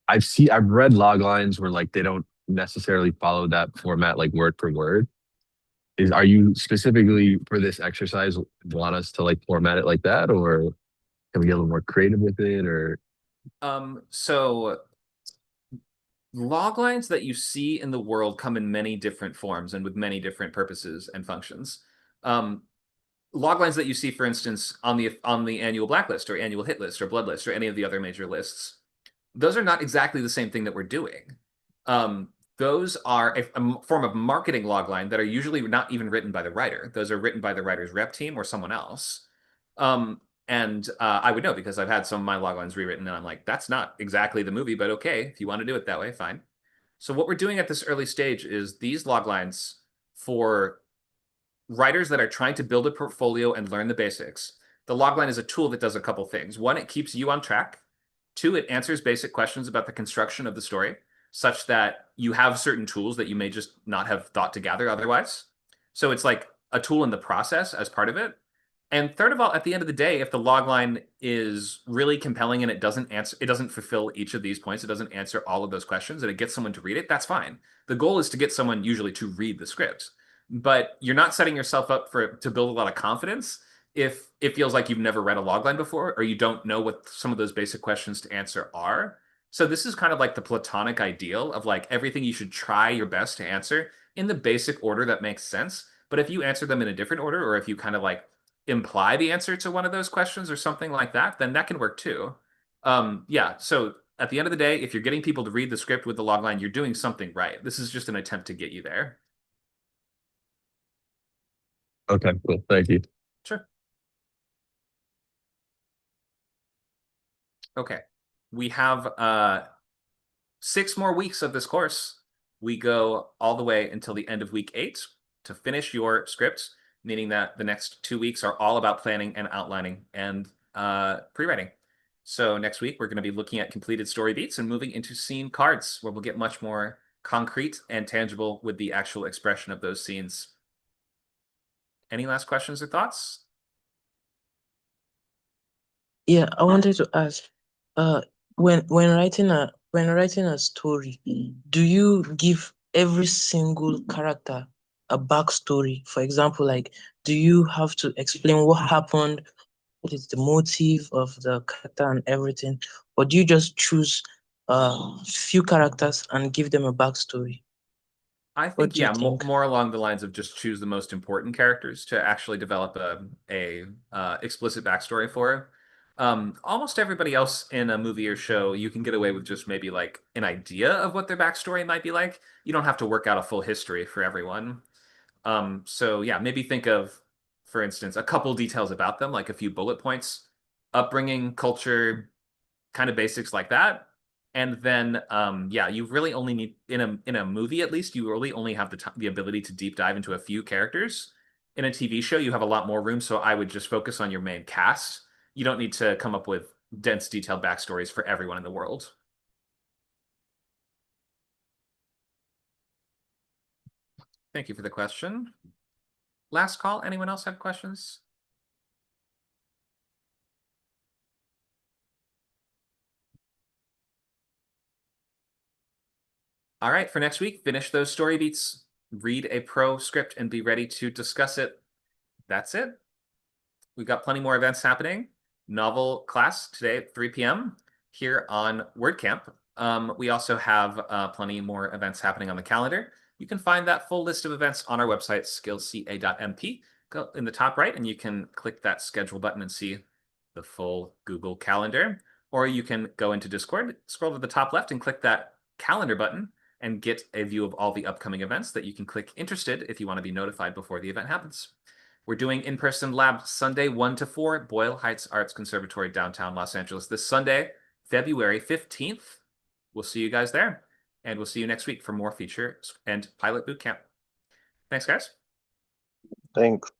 read log lines where like they don't necessarily follow that format like word for word. Are you specifically for this exercise want us to like format it like that, or can we get a little more creative with it, or So log lines that you see in the world come in many different forms and with many different purposes and functions. Log lines that you see, for instance, on the annual blacklist or annual hit list or blood list or any of the other major lists, those are not exactly the same thing that we're doing. Those are a form of marketing logline that are usually not even written by the writer. Those are written by the writer's rep team or someone else. And I would know because I've had some of my loglines rewritten and I'm like, that's not exactly the movie, but okay, if you want to do it that way, fine. So what we're doing at this early stage is these loglines for writers that are trying to build a portfolio and learn the basics. The logline is a tool that does a couple things. One, it keeps you on track. Two, it answers basic questions about the construction of the story, such that you have certain tools that you may just not have thought to gather otherwise. So it's like a tool in the process as part of it. And third of all, at the end of the day, if the logline is really compelling and it doesn't fulfill each of these points, it doesn't answer all of those questions, and it gets someone to read it, that's fine. The goal is to get someone usually to read the script. But you're not setting yourself up to build a lot of confidence if it feels like you've never read a logline before or you don't know what some of those basic questions to answer are. So this is kind of like the platonic ideal of like everything you should try your best to answer in the basic order that makes sense. But if you answer them in a different order, or if you kind of like imply the answer to one of those questions or something like that, then that can work too. Yeah, so at the end of the day, if you're getting people to read the script with the logline, you're doing something right. This is just an attempt to get you there. Okay, cool. Thank you. Sure. Okay. We have 6 more weeks of this course. We go all the way until the end of week 8 to finish your scripts, meaning that the next 2 weeks are all about planning and outlining and pre-writing. So next week, we're going to be looking at completed story beats and moving into scene cards, where we'll get much more concrete and tangible with the actual expression of those scenes. Any last questions or thoughts? Yeah, I wanted to ask, when writing a story, do you give every single character a backstory? For example, like, do you have to explain what happened, what is the motive of the character and everything, or do you just choose few characters and give them a backstory? I What think, do you yeah, think? more along the lines of just choose the most important characters to actually develop a explicit backstory for. Almost everybody else in a movie or show, you can get away with just maybe like an idea of what their backstory might be like. You don't have to work out a full history for everyone. So yeah, maybe think of, for instance, a couple details about them, like a few bullet points, upbringing, culture, kind of basics like that. And then, yeah, you really only need in a movie at least, you really only have the ability to deep dive into a few characters. In a TV show, you have a lot more room, so I would just focus on your main cast. You don't need to come up with dense, detailed backstories for everyone in the world. Thank you for the question. Last call. Anyone else have questions? All right, for next week, finish those story beats, read a pro script, and be ready to discuss it. That's it. We've got plenty more events happening. Novel class today at 3 p.m. here on WordCamp. We also have plenty more events happening on the calendar. You can find that full list of events on our website, skillsca.mp. Go in the top right, and you can click that schedule button and see the full Google Calendar. Or you can go into Discord, scroll to the top left, and click that calendar button and get a view of all the upcoming events that you can click interested if you want to be notified before the event happens. We're doing in-person lab Sunday 1 to 4, Boyle Heights Arts Conservatory, downtown Los Angeles, this Sunday, February 15th. We'll see you guys there. And we'll see you next week for more feature and pilot bootcamp. Thanks, guys. Thanks.